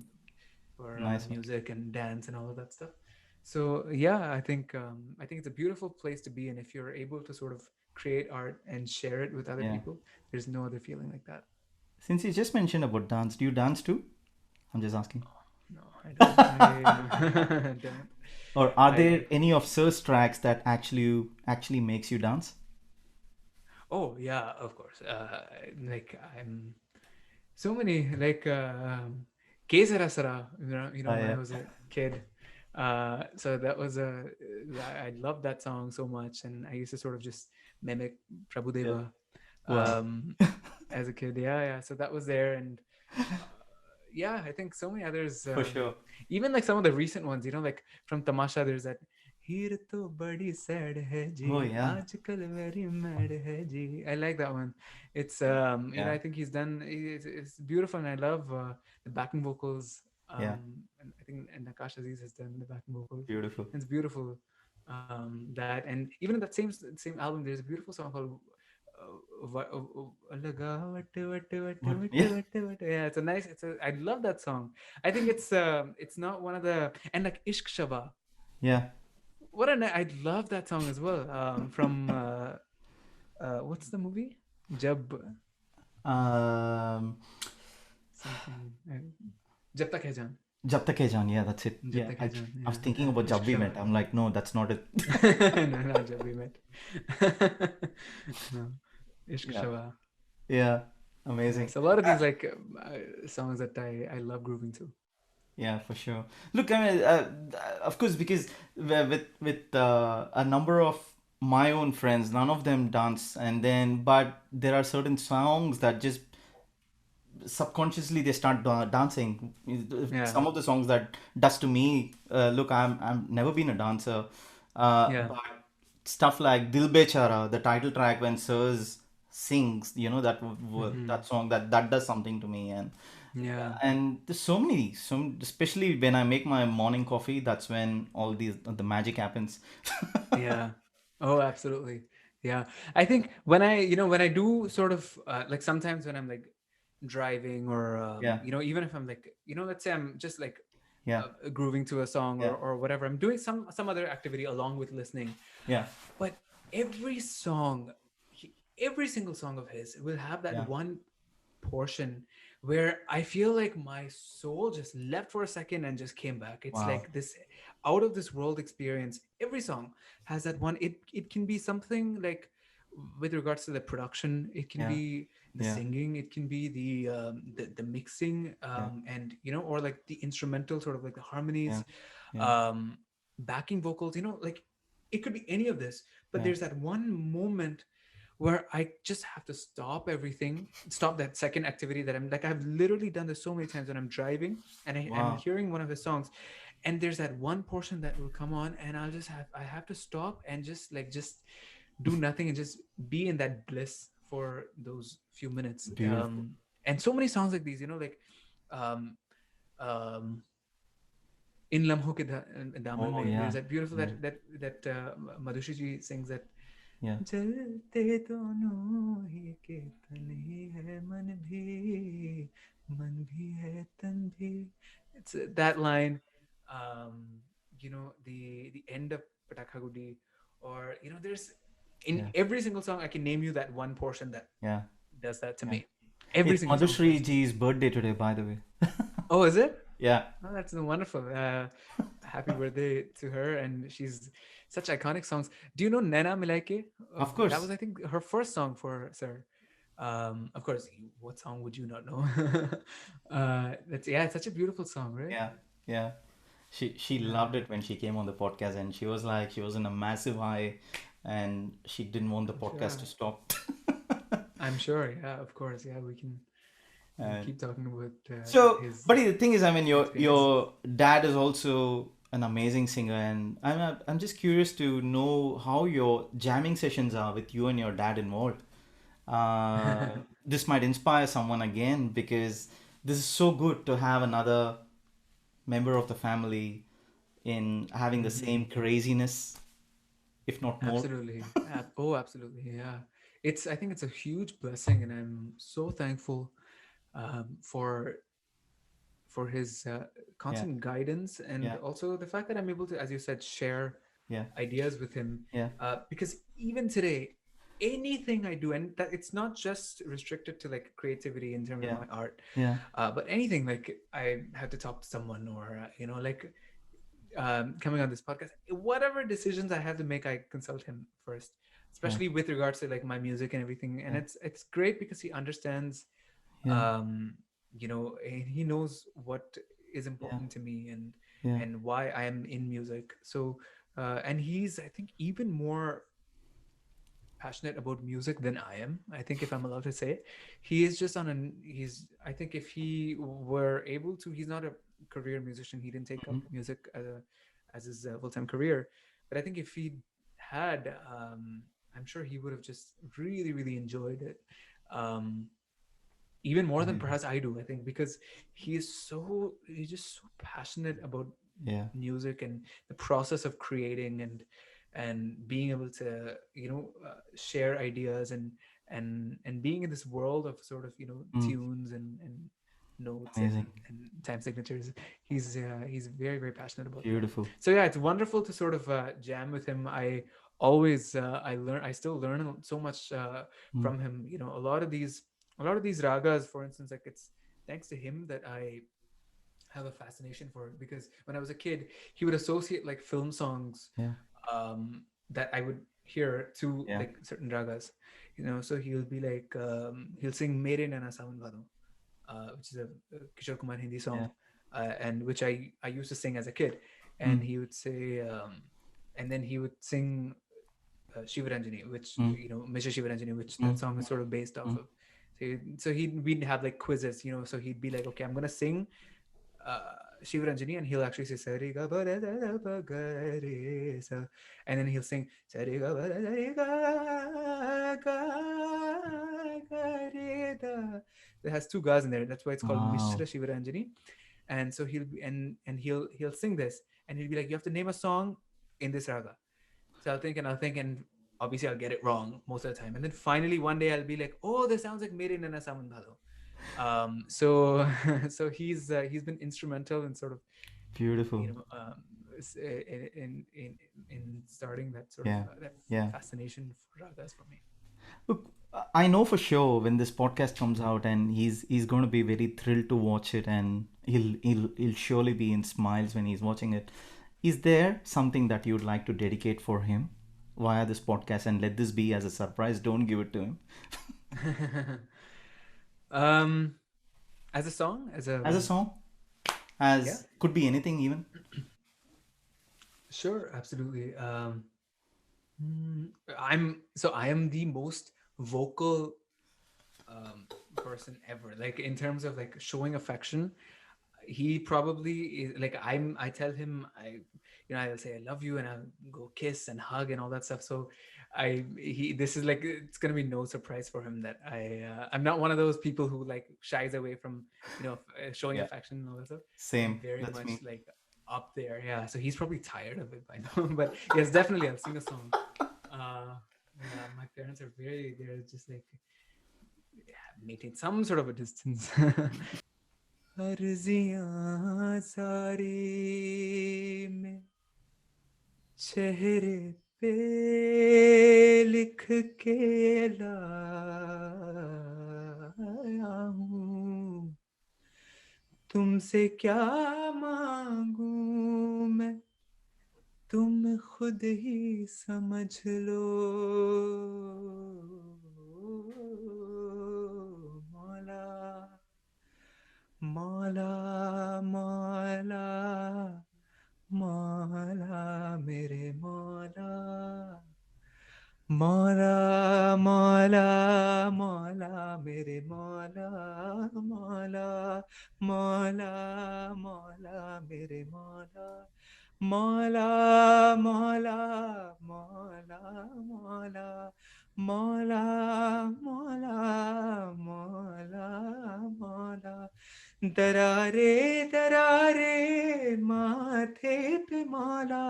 for Nice one. music and dance and all of that stuff. So yeah, I think it's a beautiful place to be in, if you're able to sort of create art and share it with other Yeah. people. There's no other feeling like that. Since you just mentioned about dance, do you dance too? I'm just asking. No, I don't. I don't. Or are I there any of Sir's tracks that actually makes you dance? Oh yeah, of course. Like I'm so many like Que Sera Sera, you know, when I Yeah. was a kid. So that was I loved that song so much, and I used to sort of just mimic Yeah. Prabhudeva Wow. um, as a kid. Yeah, yeah. So that was there, and uh, yeah, I think so many others. For sure. Even like some of the recent ones, you know, like from Tamasha, there's that. हीर तो बड़ी sad है जी Oh yeah. आजकल very mad है जी. I like that one. It's you know, Yeah. I think he's done, it's beautiful, and I love the backing vocals. Yeah. And I think, and Nakash Aziz has done the backing vocals, Beautiful. and it's beautiful. That, and even in that same album, there's a beautiful song called लगा what what what What? What Yeah. What what. Yeah, it's a nice, it's a, I love that song. I think it's not one of the, and like Ishq Shaba, Yeah. what a I love that song as well. From what's the movie? Jab Um, something. Jab tak hai jaan. Jab Tak Hai Jaan. Yeah, that's it. Jab Yeah. tak hai I, jaan. I was Yeah. thinking about Ishq Jab We Shaba. Met. I'm like, no, that's not it. No, not Jab we met. No, Ishq Yeah. Shaba. Yeah. Yeah. Amazing. So a lot of these like songs that I love grooving to. Yeah, for sure. Look, I mean, of course, because with a number of my own friends, none of them dance, and then but there are certain songs that just subconsciously they start dancing. Yeah. Some of the songs that does to me. Look, I'm never been a dancer, Yeah. but stuff like Dil Bechara, the title track when Sirs sings, that Hmm. that song that does something to me, Yeah. and there's so many, especially when I make my morning coffee. That's when all these the magic happens. Yeah. Oh, absolutely. Yeah. I think when I, you know, when I do sort of like sometimes when I'm like driving, or Yeah, you know, even if I'm like, you know, let's say I'm just like yeah, grooving to a song, yeah, or whatever, I'm doing some other activity along with listening. yeah, But every song, every single song of his will have that yeah. one portion where I feel like my soul just left for a second and just came back. It's Wow. like this out of this world experience. Every song has that one. It can be something like with regards to the production, it can Yeah. be the Yeah. singing, it can be the mixing, Yeah. and or like the instrumental sort of like the Yeah. harmonies, Yeah. um, backing vocals. Like it could be any of this, but Yeah. there's that one moment where I just have to stop everything, stop that second activity that I'm like, I've literally done this so many times when I'm driving and I'm Wow. hearing one of his songs, and there's that one portion that will come on, and I have to stop and just do nothing and just be in that bliss for those few minutes. Beautiful. And so many songs like these, like um, um, in Lamho ke Daman Oh mein, yeah. there's that beautiful Yeah. that Madhushi ji sings that Yeah. जलते दोनों ही के तन ही है मन भी है तन भी. It's that line, um, the end of Pataka Gudi, or there's in Yeah. every single song I can name you that one portion that Yeah. does that to Yeah. me. Every It's single song Madhushri does. ji's birthday today, by the way. Oh, is it? Yeah. Oh, that's wonderful. Happy birthday to her, and she's such iconic songs. Do you know Nana Milaike? Of That was, course. I think, her first song for Sir. Of course, what song would you not know? That's yeah, it's such a beautiful song, right? Yeah. Yeah. She Yeah, loved it when she came on the podcast, and she was like she was in a massive high, and she didn't want the I'm podcast to sure. stop. I'm sure. Yeah, of course. Yeah, we can And keep talking about so, his but the thing is, I mean, experience. your dad is also an amazing singer, and I'm just curious to know how your jamming sessions are with you and your dad involved. This might inspire someone again, because this is so good to have another member of the family in having the Hmm. same craziness, if not more. Absolutely. Oh, absolutely. Yeah. I think it's a huge blessing, and I'm so thankful for his Yeah, constant guidance, and yeah, also the fact that I'm able to, as you said, share yeah, ideas with him. yeah, Because even today, anything I do, and that it's not just restricted to like creativity in terms of yeah, my art, yeah, but anything like I have to talk to someone, or like coming on this podcast, whatever decisions I have to make, I consult him first, yeah, especially with regards to like my music and everything. And yeah, it's great because he understands, yeah, um, and he knows what is yeah, important to me, yeah. and why I am in music. So, and he's, I think, even more passionate about music than I am. I think, if I'm allowed to say it, he is just on an. He's. I think if he were able to, he's not a career musician. He didn't take up Mhm. music as his full time career. But I think if he had, I'm sure he would have just really, really enjoyed it. Um, Even more than Amazing. perhaps I do. I think because he's just so passionate about Yeah, music and the process of creating, and being able to share ideas, and being in this world of sort of mm, tunes and notes amazing, and time signatures. He's very, very passionate about that. beautiful. So yeah, it's wonderful to sort of jam with him. I still learn so much Mm, from him. A lot of these ragas, for instance, like it's thanks to him that I have a fascination for it, because when I was a kid, he would associate like film songs yeah, that I would hear to yeah, like certain ragas. So he'll be like, he'll sing Mere Nana Sawan Bhado, which is a Kishore Kumar Hindi yeah, song, and which I used to sing as a kid. mm, And he would say, and then he would sing Shivaranjani, which mm, Misha Shivaranjani, which mm, that song is sort of based off mm, of. We'd have like quizzes, so he'd be like, okay, I'm gonna sing uh, Shivaranjani, and he'll actually say Sari ga ba da da da ba ga re sa, and then he'll sing Sari ga ba da da re ga ga re da. It has two gas in there. That's why it's called Mishra wow. Shivaranjani. And so he'll sing this, and he'll be like, you have to name a song in this raga. So I'll think, and obviously I'll get it wrong most of the time. And then finally one day I'll be like, oh, this sounds like Mere Nana Saman Bhado. So so he's been instrumental in sort of Beautiful. in starting that sort of Yeah, that yeah. fascination for ragas for me. Look, I know for sure when this podcast comes out, and he's going to be very thrilled to watch it, and he'll surely be in smiles when he's watching it. Is there something that you'd like to dedicate for him? via this podcast, and let this be as a surprise. Don't give it to him. um, as a song, As a song, yeah, as could be anything even. sure, absolutely. Mm, I am the most vocal person ever. Like in terms of like showing affection, he probably is like I tell him I'll say I love you and I'll go kiss and hug and all that stuff. So he this is like it's gonna be no surprise for him that I'm not one of those people who like shies away from showing Yeah, affection and all that stuff. I'm same. very That's much me. like up there. Yeah, so he's probably tired of it by now. But yes, definitely I'll sing a song. uh yeah, my parents are they're just like maintain some sort of a distance. अर्जियां सारी में चेहरे पे लिख के लाया हूँ तुमसे क्या मांगू मैं तुम खुद ही समझ लो मौला मौला मौला मौला मेरे मौला मौला मौला मौला मेरे मौला मौला मौला मौला मेरे मौला मौला मौला मौला मौला मौला मौला मौला मौला दरारे दरारे माथे पे मौला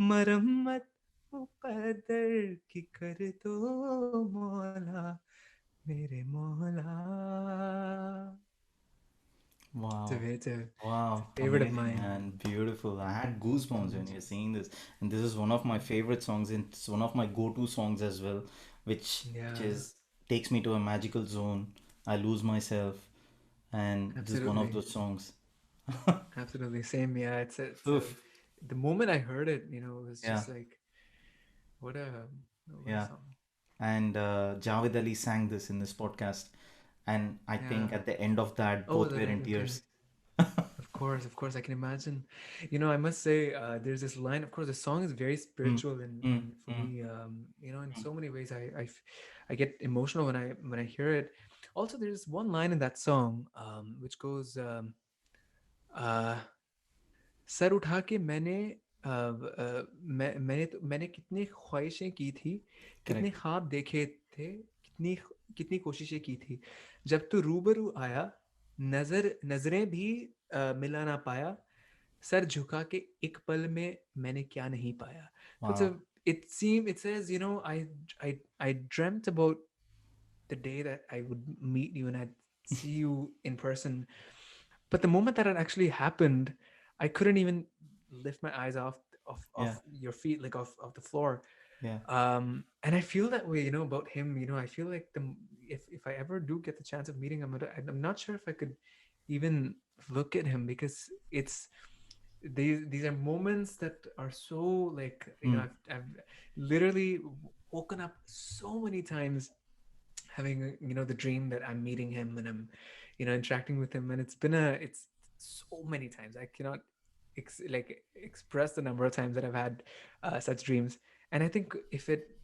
मरम्मत मुकद्दर की कर दो मौला मेरे मौला. Wow. It's a Wow, favorite of amazing, mine. man. Beautiful. I had Very goosebumps when much. you were saying this. And this is one of my favorite songs, and it's one of my go-to songs as well, which Yeah, is takes me to a magical zone. I lose myself, and this is one of absolutely. those songs. Absolutely. Same. Yeah, Oof. the moment I heard it, it was Yeah, just like what a what a yeah. song. And Javed Ali sang this in this podcast, and I think Yeah. at the end of that, Oh, both were in okay. tears. Of course, I can imagine. I must say, there's this line. Of course, the song is very Mm, spiritual, and mm, for mm. me, in so many ways, I get emotional when I hear it. Also, there's one line in that song, which goes, uh, "sir उठा के मैंने कितनी ख्वाहिशें की थी, कितने Correct. ख्वाब देखे थे, कितनी कितनी कोशिशें की थी, जब तू रूबरू आया, नजरें भी मिला ना पाया, सर झुका के एक पल में मैंने क्या नहीं पाया." So Wow. it says, I dreamt about the day that I would meet you and I'd see you in person. But the moment that it actually happened, I couldn't even lift my eyes off Yeah, your feet, like off the floor. yeah. And I feel that way, about him. I feel like if I ever do get the chance of meeting him, I'm not sure if I could even look at him, because these are moments that are so like, Mm, I've literally woken up so many times having the dream that I'm meeting him and I'm interacting with him, and it's so many times I cannot express the number of times that I've had such dreams. And I think if it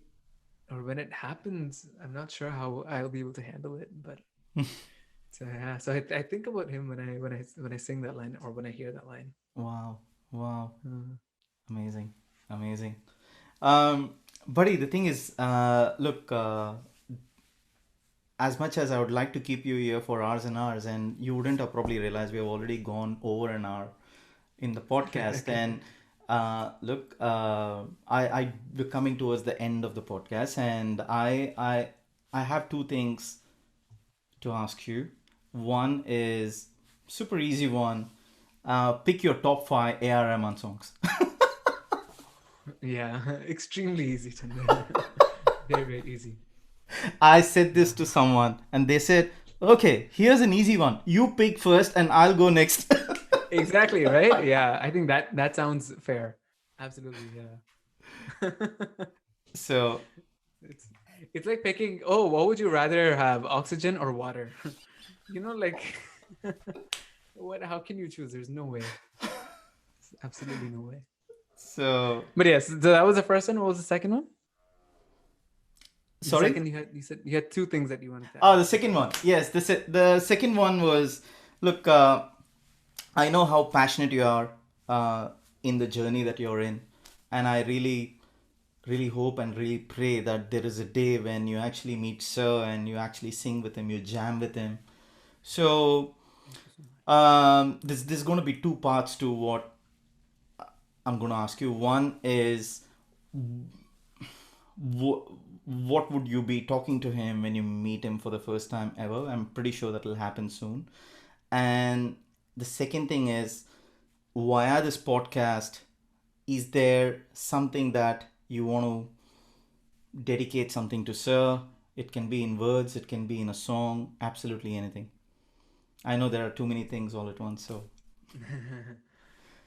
or when it happens, I'm not sure how I'll be able to handle it. But so yeah, so I think about him when I sing that line or when I hear that line. wow. Wow. uh, Amazing. Amazing. Buddy, the thing is, look, as much as I would like to keep you here for hours and hours, and you wouldn't have probably realized we have already gone over an hour in the podcast. okay. And look, we're coming towards the end of the podcast, and I have two things to ask you. One is super easy one. Pick your top five A.R. Rahman songs. Yeah, extremely easy, Chandra. Very, very easy. I said this Yeah. to someone, and they said, "Okay, here's an easy one. You pick first, and I'll go next." Exactly, right? Yeah, I think that sounds fair. Absolutely, yeah. So It's it's like picking. Oh, what would you rather have, oxygen or water? Like what? How can you choose? There's no way. There's absolutely no way. so But yes, so that was the first one. What was the second one? The sorry. second you said you had two things that you wanted to Oh, ask. the second one. Yes, the second one was, look. I know how passionate you are in the journey that you're in, and I really, really hope and really pray that there is a day when you actually meet Sir and you actually sing with him, you jam with him. So Thank you so much. there's going to be two parts to what I'm going to ask you. One is, wh- what would you be talking to him when you meet him for the first time ever? I'm pretty sure that will happen soon. And the second thing is, via this podcast, is there something that you want to dedicate something to Sir? It can be in words, it can be in a song, absolutely anything. I know there are too many things all at once, so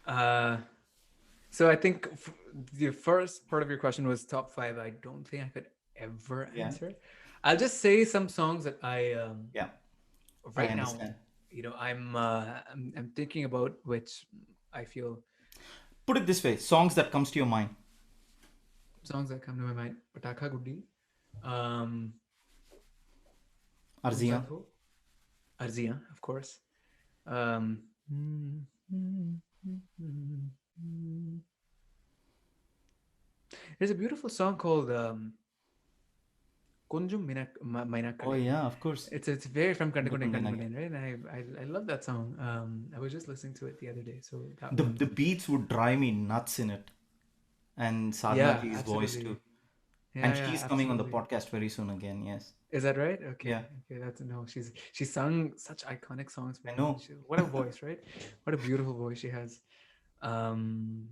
uh, so I think the first part of your question was top five. I don't think I could ever yeah, answer. I'll just say some songs that I yeah, I right now, understand. I'm thinking about, which I feel Put it this way, songs that comes to your mind. songs that come to my mind. Pataka Guddi, um, Arzia. Tumsat Ho, Arzia, of course. Um, there's a beautiful song called Kunjum Oh Mainakale. yeah, of course. It's very from Kandakunde Kundakundanage. Kandakunde, right? And I love that song. I was just listening to it the other day, so that The one. beats would drive me nuts in it, and Sadhana Yeah, ji's voice too. absolutely. Yeah, And yeah, she's coming on the absolutely. podcast very soon again. Yes. Is that right? Okay, Yeah, okay, that's no. She sung such iconic songs I before. know. What a voice, right? What a beautiful voice she has. Um,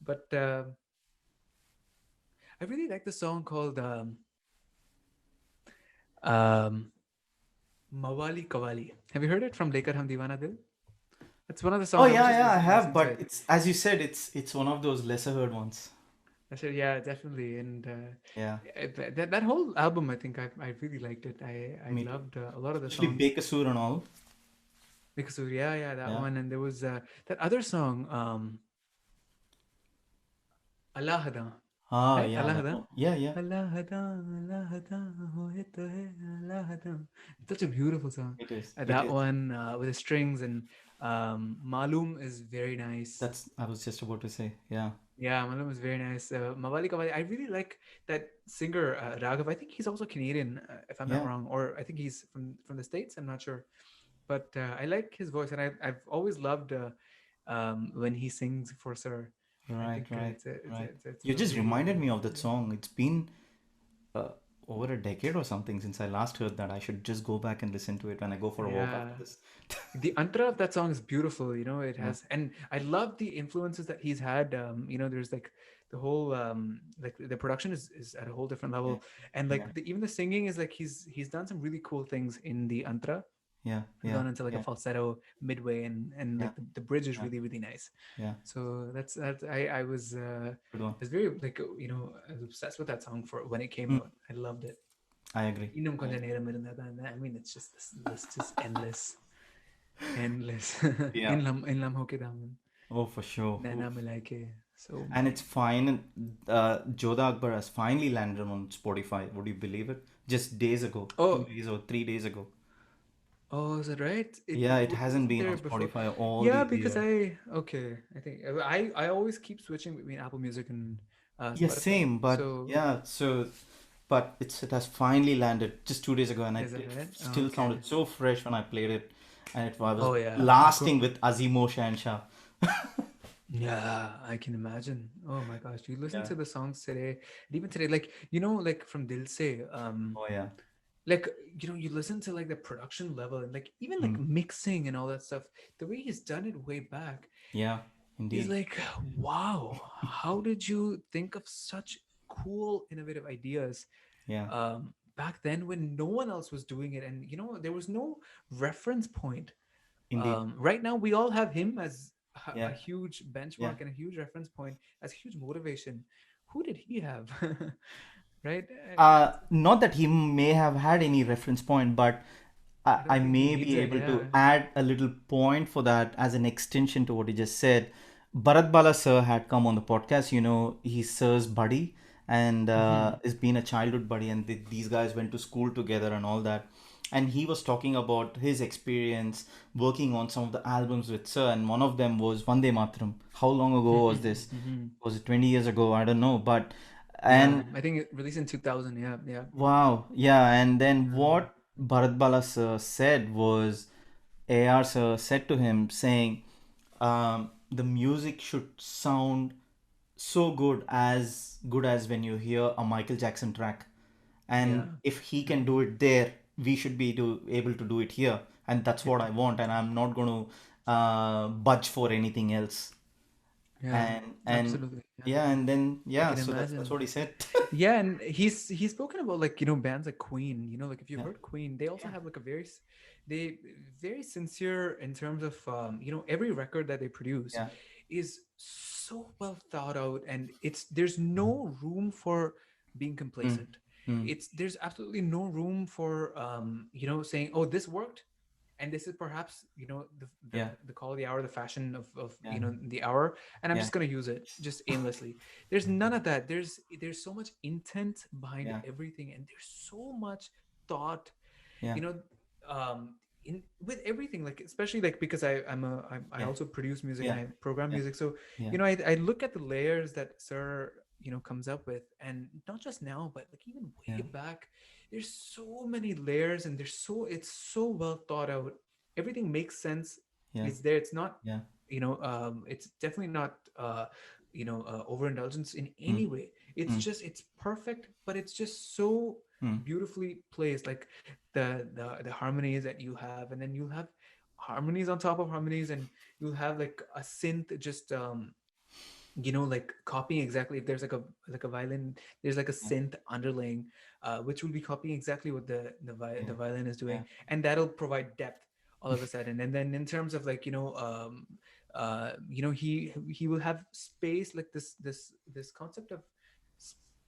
but I really like the song called um, Mawali Kawali. Have you heard it from Lekar Hum Deewana Dil? It's one of the Oh songs I was yeah, just yeah, I have, listening to but it. it's as you said, it's one of those lesser heard ones. I said, yeah, definitely. And Yeah, that whole album, I think I really liked it. I me too. loved a lot of the Especially songs. Bekasur and all. Because yeah, yeah, that Yeah. one. And there was that other song, Allah Hada, Ah, right? yeah, Allah that Hada. one. Yeah, yeah. Allah Hada, Allah Hada, ho ye to hai Allah Hada. Such a beautiful song. It is. It That is. one with the strings, and Malum is very nice. That's I was just about to say. Yeah. Yeah, Malum is very nice. Mawali Kawali, I really like that singer Raghav. I think he's also Canadian, if I'm not Yeah. wrong, or I think he's from the States. I'm not sure, but I like his voice, and I've always loved when he sings for Sir. I Right, think right, right. it's You a just really reminded really me of that yeah. song. It's been uh, over a decade or something since I last heard that. I should just go back and listen to it when I go for a walk Yeah. after this. The antra of that song is beautiful. It Yeah. has, and I love the influences that he's had. There's like the whole like the production is at a whole different Yeah. level, and Yeah. like even the singing is like he's done some really cool things in the antra, Yeah. Yeah. gone into like a Yeah. falsetto midway, and Yeah. like the bridge is Yeah. really really nice. Yeah. So that's I Good one. was very like I was obsessed with that song for when it came Hmm. out. I loved it. I agree. இன்னும் I கொஞ்ச agree. நேரம் இருந்தா. I mean, it's just this list is endless. Endless. Yeah. In lam hoke daman. Oh, for sure. Naina Oof. milai ke. So And it's many. fine. Jodha Akbar has finally landed on Spotify. Would you believe it? Just days ago, Oh, 2 days or 3 days ago. oh, is that right? Yeah, it hasn't Wasn't been on there before? Spotify all Yeah, these because years. okay. I think I always keep switching between Apple Music and Yeah, Spotify. same, but So yeah, so but it has finally landed just 2 days ago, and is that it right? Oh, still okay. sounded so fresh when I played it, and I was Oh yeah. blasting with Azimo Shansha. Yeah, I can imagine. Oh my gosh, you listen Yeah. to the songs today, and even today, like like from Dil Se, Oh yeah. like you listen to like the production level and like even like Mm. mixing and all that stuff. The way he's done it way back Yeah. is Indeed. like, wow, how did you think of such cool, innovative ideas Yeah. back then when no one else was doing it, and there was no reference point. Indeed. Right now we all have him as a Yeah. huge Yeah. benchmark and a huge reference point, as a huge motivation. who did he have? Right? Not that he may have had any reference point, but I I don't think he may needs be it. able Yeah. to add a little point for that as an extension to what he just said. Bharat Bala sir had come on the podcast. He's sir's buddy and Hmm. has been a childhood buddy, and these guys went to school together and all that. And he was talking about his experience working on some of the albums with sir, and one of them was Vande Matram. How long ago was this? Hmm. Was it 20 years ago? I don't know, but Yeah, and I think it released in 2000. Yeah, yeah. wow, yeah, and then Um, what Bharat Bala sir said was AR sir said to him saying, the music should sound so good as when you hear a Michael Jackson track, yeah. and if he can Yeah. do it there, we should be able to do it here, and that's Yeah. what I want, and I'm not going to budge for anything else, Yeah. and Absolutely. Yeah. yeah, and then I yeah, can so that's imagine. what he said. Yeah, and he's spoken about, like, bands like Queen. Like, if you've Yeah, heard Queen, they also yeah, have like a they very sincere in terms of every record that they produce yeah, is so well thought out, and there's no room for being mm, complacent. mm, There's absolutely no room for saying, oh, this worked, and this is perhaps yeah, the call of the hour, the fashion of yeah, the hour, and I'm yeah, just going to use it just aimlessly. There's none of that. There's so much intent behind yeah, everything, and there's so much thought, yeah, you know um in with everything, like, especially, like, because I yeah, also produce music and yeah, I program yeah, music. So yeah, I look at the layers that sir comes up with, and not just now, but like even yeah, way back. There's so many layers, and it's so well thought out. Everything makes sense. yeah, It's there. It's not, yeah, it's definitely not overindulgence in mm, any way. It's mm, just, it's perfect, but it's just so mm, beautifully placed. Like the harmonies that you have, and then you'll have harmonies on top of harmonies, and you'll have like a synth just like copying exactly. If there's like a violin, there's like a yeah, synth underlaying, which will be copying exactly what the yeah, violin is doing, yeah, and that'll provide depth all of a sudden. And then in terms of, like, he will have space, like this concept of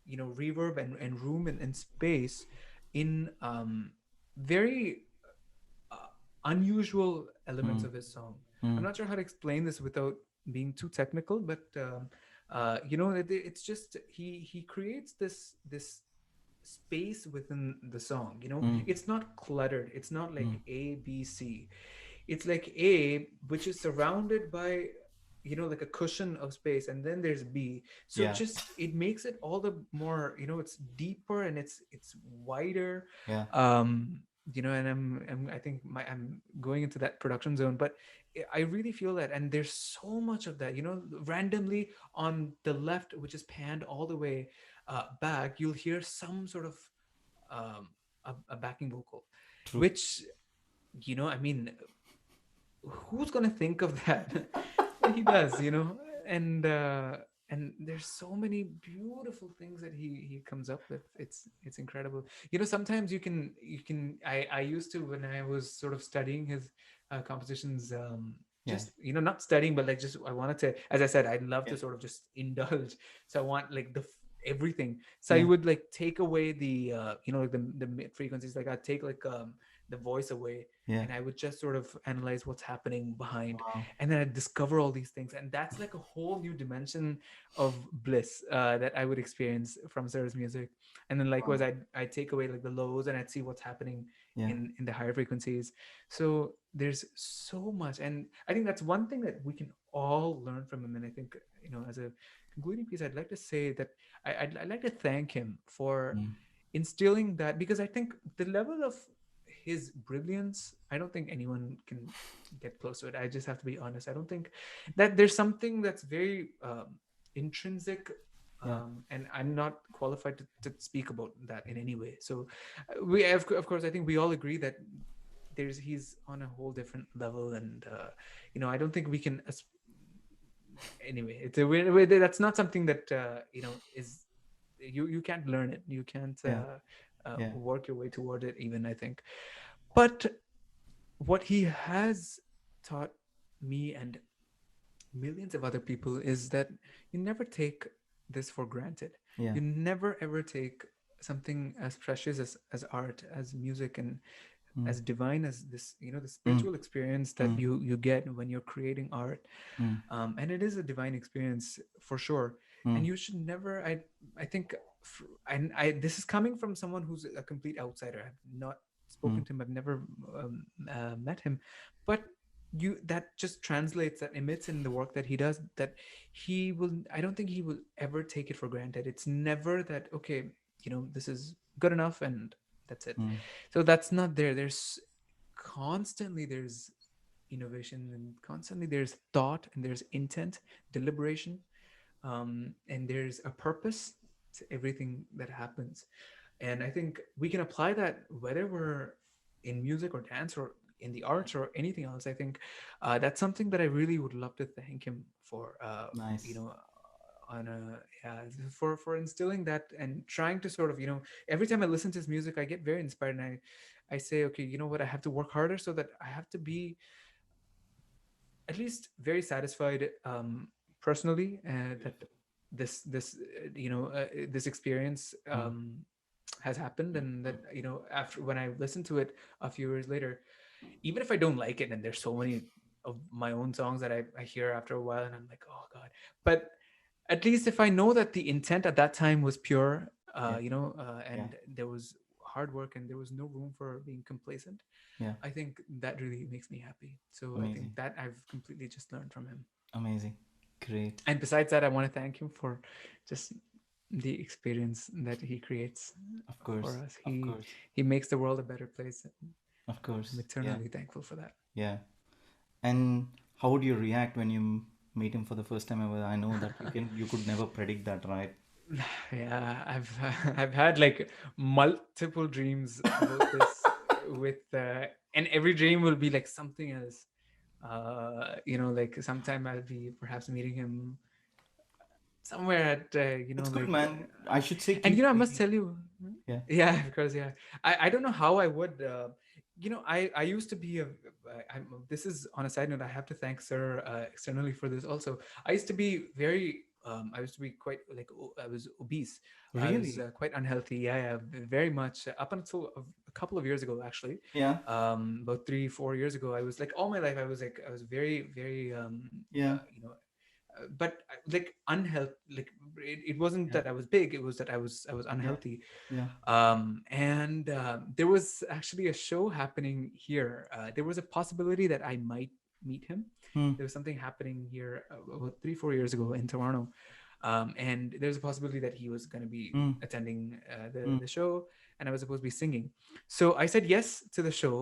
reverb and room and space in very uh, unusual elements mm, of his song. I'm mm, not sure how to explain this without being too technical, but it's just he creates this space within the song. mm, It's not cluttered. It's not mm, like A, B, C. It's like A, which is surrounded by like a cushion of space, and then there's B. So yeah, just it makes it all the more, it's deeper, and it's wider. yeah, um and I think I'm going into that production zone, but I really feel that. And there's so much of that, randomly on the left, which is panned all the way back. You'll hear some sort of a backing vocal, true, which, I mean, who's gonna think of that? But he does, and there's so many beautiful things that he comes up with. It's incredible. Sometimes I used to, when I was sort of studying his compositions, yeah, just not studying, but like, just I wanted to, as I said, I'd love yeah, to sort of just indulge. So I want, like, everything. So I yeah, would, like, take away the like the mid frequencies. Like, I'd take, like, the voice away, yeah, and I would just sort of analyze what's happening behind, wow, and then I discover all these things, and that's like a whole new dimension of bliss that I would experience from Sarah's music. And then likewise, wow, I take away, like, the lows, and I'd see what's happening yeah, in the higher frequencies. So there's so much, and I think that's one thing that we can all learn from him. And I think, as a concluding piece, I'd like to say that I'd like to thank him for mm, instilling that, because I think the level of his brilliance, I don't think anyone can get close to it. I just have to be honest. I don't think that there's something that's very intrinsic, yeah, and I'm not qualified to speak about that in any way. So of course, I think we all agree that he's on a whole different level. And I don't think we can anyway. That's not something that is, you can't learn it. You can't yeah, yeah, work your way toward it, even, I think. But what he has taught me and millions of other people is that you never take this for granted. Yeah. You never ever take something as precious as art, as music, and Mm. as divine as this, the Mm. spiritual experience that Mm. you get when you're creating art. Mm. And it is a divine experience for sure. Mm. And you should never, I think, and I this is coming from someone who's a complete outsider. I've not Mm. spoken to him, I've never met him, but you that just translates, that emits in the work that he does, that he will, I don't think he will ever take it for granted. It's never that, okay, this is good enough and that's it. Mm. So that's not there. There's constantly, there's innovation, and constantly there's thought, and there's intent, deliberation, and there's a purpose to everything that happens. And I think we can apply that whether we're in music or dance or in the arts or anything else. I think that's something that I really would love to thank him for. You Nice. know, on a yeah, for instilling that, and trying to sort of, every time I listen to his music, I get very inspired, and I say, okay, you know what, I have to work harder, so that I have to be at least very satisfied, personally, that this experience Mm. has happened, and that, after, when I listen to it a few years later, even if I don't like it, and there's so many of my own songs that I hear after a while, and I'm like, oh god, but at least if I know that the intent at that time was pure, Yeah. Yeah. and there was hard work, and there was no room for being complacent, Yeah. I think that really makes me happy. So I think Amazing. that I've completely just learned from him. Amazing. Great. And besides that, I want to thank him for just the experience that he creates Of for course. us. Of He course. he makes the world a better place. Of I'm course. Yeah. eternally thankful for that. Yeah. And how would you react when you meet him for the first time ever? I know that you could never predict that, right? Yeah, I've I've had like multiple dreams about this with and every dream will be like something else. Like sometime I'll be perhaps meeting him somewhere at It's good, like man. I should say and keep I must dreaming. tell you, Yeah. yeah, because yeah, I don't know how I would I used to be this is on a side note, I have to thank sir externally for this also. I used to be very I used to be quite like I was obese. I was Really? quite unhealthy. Yeah, yeah, very much up until a couple of years ago, actually. Yeah. About 3-4 years ago, I was like, all my life I was very very Yeah. but like unhealthy, like it wasn't Yeah. that I was big, it was that I was Yeah. unhealthy. Yeah. And there was actually a show happening here. There was a possibility that I might meet him. Hmm. There was something happening here about 3-4 years ago in Toronto. And there's a possibility that he was going to be Hmm. attending Hmm. the show, and I was supposed to be singing. So I said yes to the show,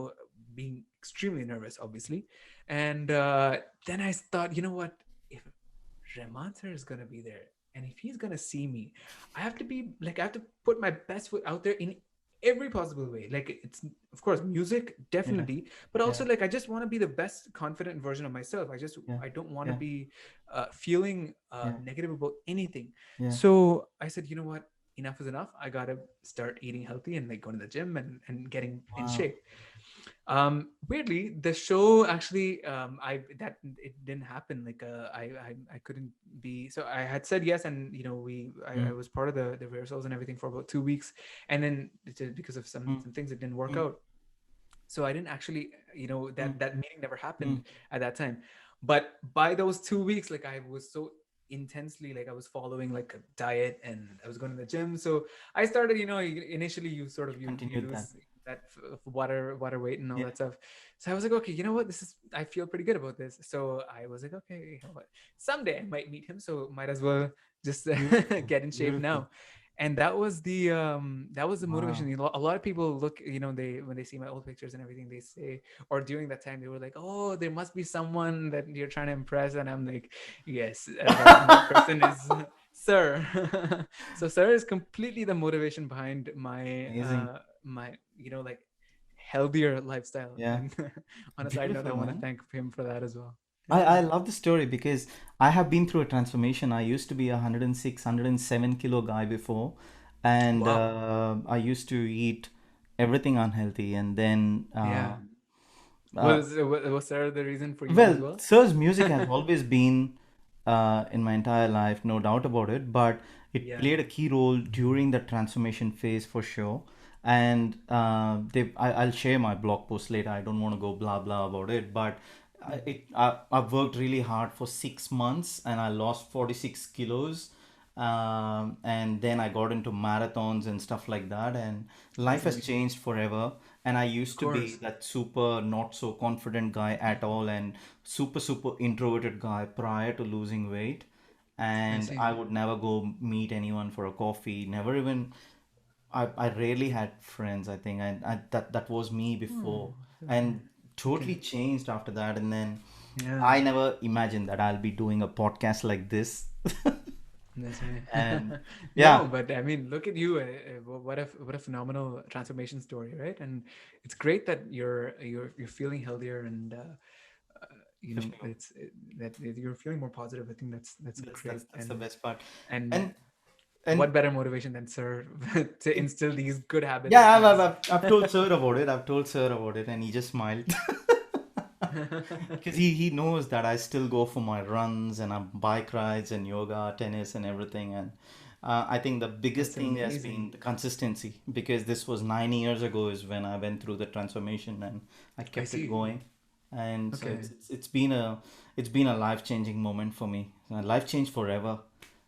being extremely nervous, obviously. And then I thought, you know what? If Rahman sir is gonna be there, and if he's gonna see me, I have to be like, I have to put my best foot out there in every possible way. Like, it's of course music, Yeah. definitely, but Yeah. also like I just want to be the best confident version of myself. Yeah. I don't want to Yeah. be feeling Yeah. negative about anything. Yeah. So I said, you know what? Enough is enough. I gotta start eating healthy and like going to the gym and getting in Wow. shape. Weirdly, the show actually, I that it didn't happen. Like, I couldn't be. So I had said yes, and I Hmm. was part of the rehearsals and everything for about 2 weeks, and then because of Hmm. some things, it didn't work Hmm. out. So I didn't actually, Hmm. that meeting never Hmm. happened at that time. But by those 2 weeks, like I was so intensely, like I was following like a diet, and I was going to the gym. So I started, initially you sort You of you continued that. lose that water weight and all Yeah. that stuff. So I was like, okay, you know what, this is, I feel pretty good about this. So I was like, okay, you know what, someday I might meet him, so might as well just Beautiful. get in shape Beautiful. now. And that was the motivation. Wow. A lot of people look, they, when they see my old pictures and everything, they say, or during that time they were like, oh, there must be someone that you're trying to impress. And I'm like, yes, that person is sir. So sir is completely the motivation behind my Amazing. my like healthier lifestyle. Yeah. And on a side note, I Beautiful, want to man. thank him for that as well. I Yeah. love the story because I have been through a transformation. I used to be a 106, 107 kilo guy before, and Wow. I used to eat everything unhealthy. And then, Yeah. uh, Was there the reason for you as well, well? Sir's music has always been in my entire life, no doubt about it. But It Yeah. played a key role during the transformation phase for sure. And I'll share my blog post later. I don't want to go blah blah about it, but I've worked really hard for 6 months and I lost 46 kilos. And then I got into marathons and stuff like that, and life That's has amazing. changed forever. And I Of used to be course. that super not so confident guy at all, and super introverted guy prior to losing weight. I And see. I would never go meet anyone for a coffee. Never even I rarely had friends. I think that was me Oh, before, okay. and totally Okay. changed after that. And then Yeah. I never imagined that I'll be doing a podcast like this. That's right. And No, yeah, but I mean, look at you. What a phenomenal transformation story, right? And it's great that you're feeling healthier and for sure. that you're feeling more positive. I think that's That's great. that's that's the best part. And And what and better motivation than sir to instill these good habits yeah, in us? I've told Sir about it. I've told Sir about it, and he just smiled. Because he knows that I still go for my runs and bike rides and yoga, tennis, and everything. And I think the biggest That's thing has been amazing. the consistency, because this was 9 years ago is when I went through the transformation and I I kept it see. going. And so Okay. it's been a life changing moment for me. Life changed forever.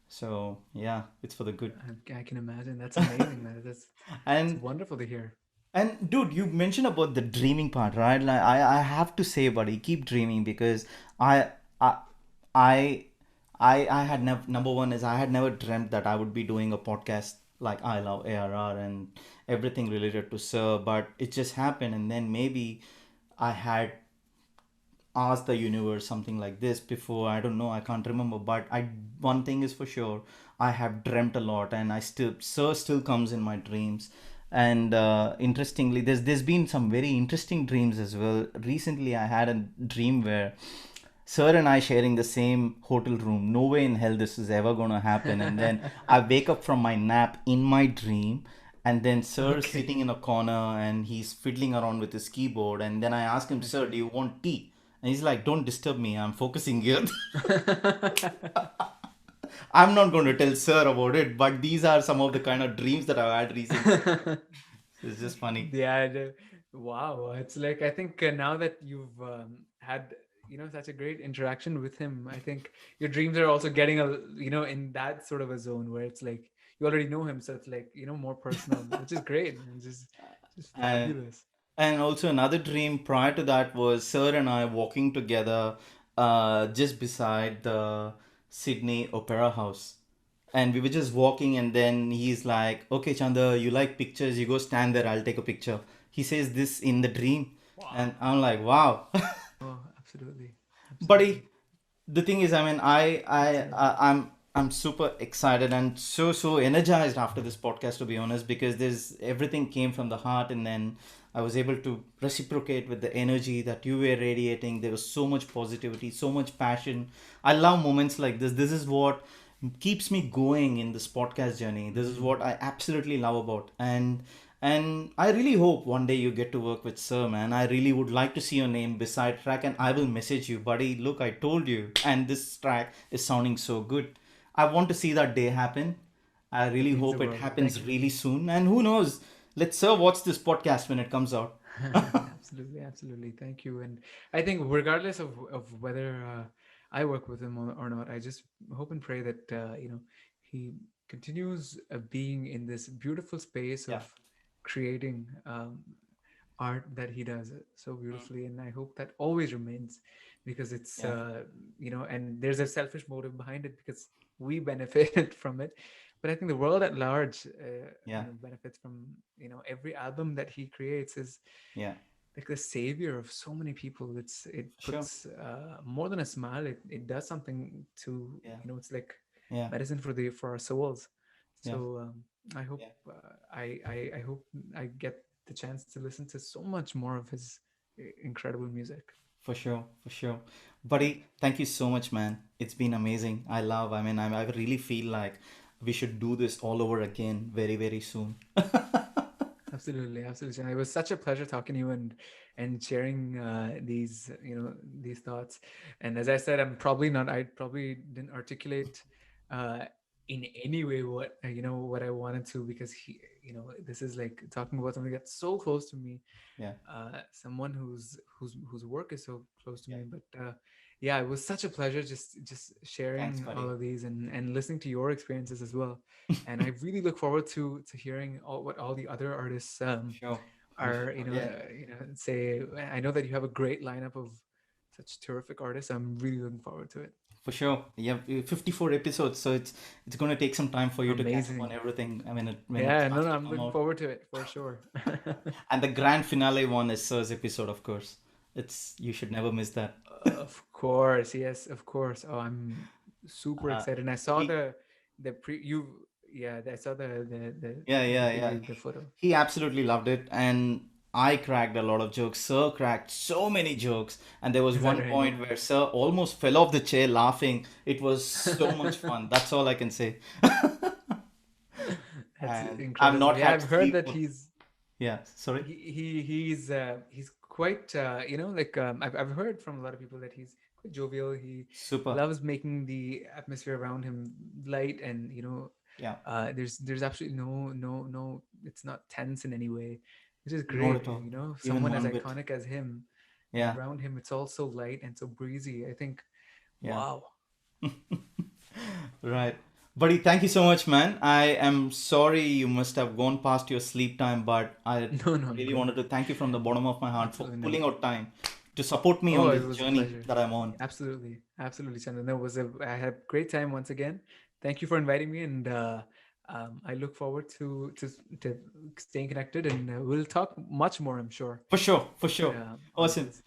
So yeah, it's for the good. I can imagine. That's amazing, man. That's And wonderful to hear. And dude, you mentioned about the dreaming part, right? Like I have to say, buddy, keep dreaming, because I I I I had never, number one is I had never dreamt that I would be doing a podcast like I Love ARR and everything related to Sir, but it just happened, and then maybe I had asked the universe something like this before. I don't know, I can't remember, but I one thing is for sure, I have dreamt a lot, and I still Sir still comes in my dreams. And interestingly, there's been some very interesting dreams as well. Recently I had a dream where Sir and I sharing the same hotel room. No way in hell this is ever gonna happen. And then I wake up from my nap in my dream, and then Sir is Okay. sitting in a corner and he's fiddling around with his keyboard. And then I ask him, Sir, do Okay. you want tea? And he's like, don't disturb me. I'm focusing here. I'm not going to tell Sir about it, but these are some of the kind of dreams that I've had recently. It's just funny. Yeah. Wow. It's like I think now that you've had such a great interaction with him, I think your dreams are also getting in that sort of a zone where it's like you already know him, so it's like more personal, which is great and just And fabulous. And also another dream prior to that was Sir and I walking together just beside the Sydney Opera House. And we were just walking, and then he's like, okay, Chanda, you like pictures? You go stand there, I'll take a picture. He says this in the dream. And Wow. I'm like, wow. Oh, absolutely, absolutely. Buddy, the thing is, I mean, That's amazing. I'm super excited and so energized after this podcast, to be honest, because there's everything came from the heart, and then I was able to reciprocate with the energy that you were radiating. There was so much positivity, so much passion. I love moments like this. This is what keeps me going in this podcast journey. This is Mm. what I absolutely love about. And I really hope one day you get to work with Sir, man. I really would like to see your name beside track, and I will message you, buddy. Look, I told you, and this track is sounding so good. I want to see that day happen. I That really means the hope it world. Thank happens you. really soon. And who knows? Let Sir watch this podcast when it comes out. Absolutely, absolutely. Thank you. And I think regardless of whether I work with him or not, I just hope and pray that he continues being in this beautiful space Yeah, of creating art that he does so beautifully. And I hope that always remains because it's yeah, and there's a selfish motive behind it because we benefit from it. But I think the world at large yeah, benefits from every album that he creates is yeah, like the savior of so many people. It for sure. puts more than a smile. It does something to Yeah, it's like yeah, medicine for our souls. yeah, So I hope yeah. I hope I get the chance to listen to so much more of his incredible music. For sure, for sure. Buddy, thank you so much, man. It's been amazing. I mean, I really feel like we should do this all over again very soon. Absolutely, absolutely. And it was such a pleasure talking to you and sharing these these thoughts. And as I said, I probably didn't articulate in any way what what I wanted to, because this is like talking about something that's so close to me, Yeah. someone whose work is so close to Yeah. me. But yeah, it was such a pleasure just Thanks, sharing all buddy. of these and listening to your experiences as well. And I really look forward to hearing what all the other artists Sure. For are sure. Yeah. say. I know that you have a great lineup of such terrific artists. I'm really looking forward to it. For sure. Yeah. 54 episodes, so it's going to take some time for you to catch up on Amazing. everything. I mean, when it Yeah, no, starts no, to I'm come looking out. forward to it for sure. And the grand finale one is Sir's episode, of course. It's you should never miss that. Of course, yes, of course. Oh, I'm super Uh, excited. And I saw he the pre you yeah, I saw Yeah, the yeah, yeah. preview, the photo. He absolutely loved it, and I cracked a lot of jokes. Sir cracked so many jokes, and there was Is that one right? point where Sir almost fell off the chair laughing. It was so much fun. That's all I can say. That's And I've incredible. not Yeah, had I've heard sleep that for, yeah, sorry. he's quite like I've heard from a lot of people that he's quite jovial. He Super. loves making the atmosphere around him light, and Yeah, there's absolutely no, it's not tense in any way, which is not great. at all. Even Someone as one bit. iconic as him, and Yeah, around him it's all so light and so breezy. I think, yeah. wow. Right. Buddy, thank you so much, man. I am sorry you must have gone past your sleep time, but I No, no, really no, wanted to thank you from the bottom of my heart for absolutely not. pulling out time to support me Oh, on it this was a journey pleasure. that I'm on. Absolutely, absolutely, Chandan. I had a great time once again. Thank you for inviting me, and I look forward to staying connected, and we'll talk much more, I'm sure. For sure, for sure. On Awesome. this.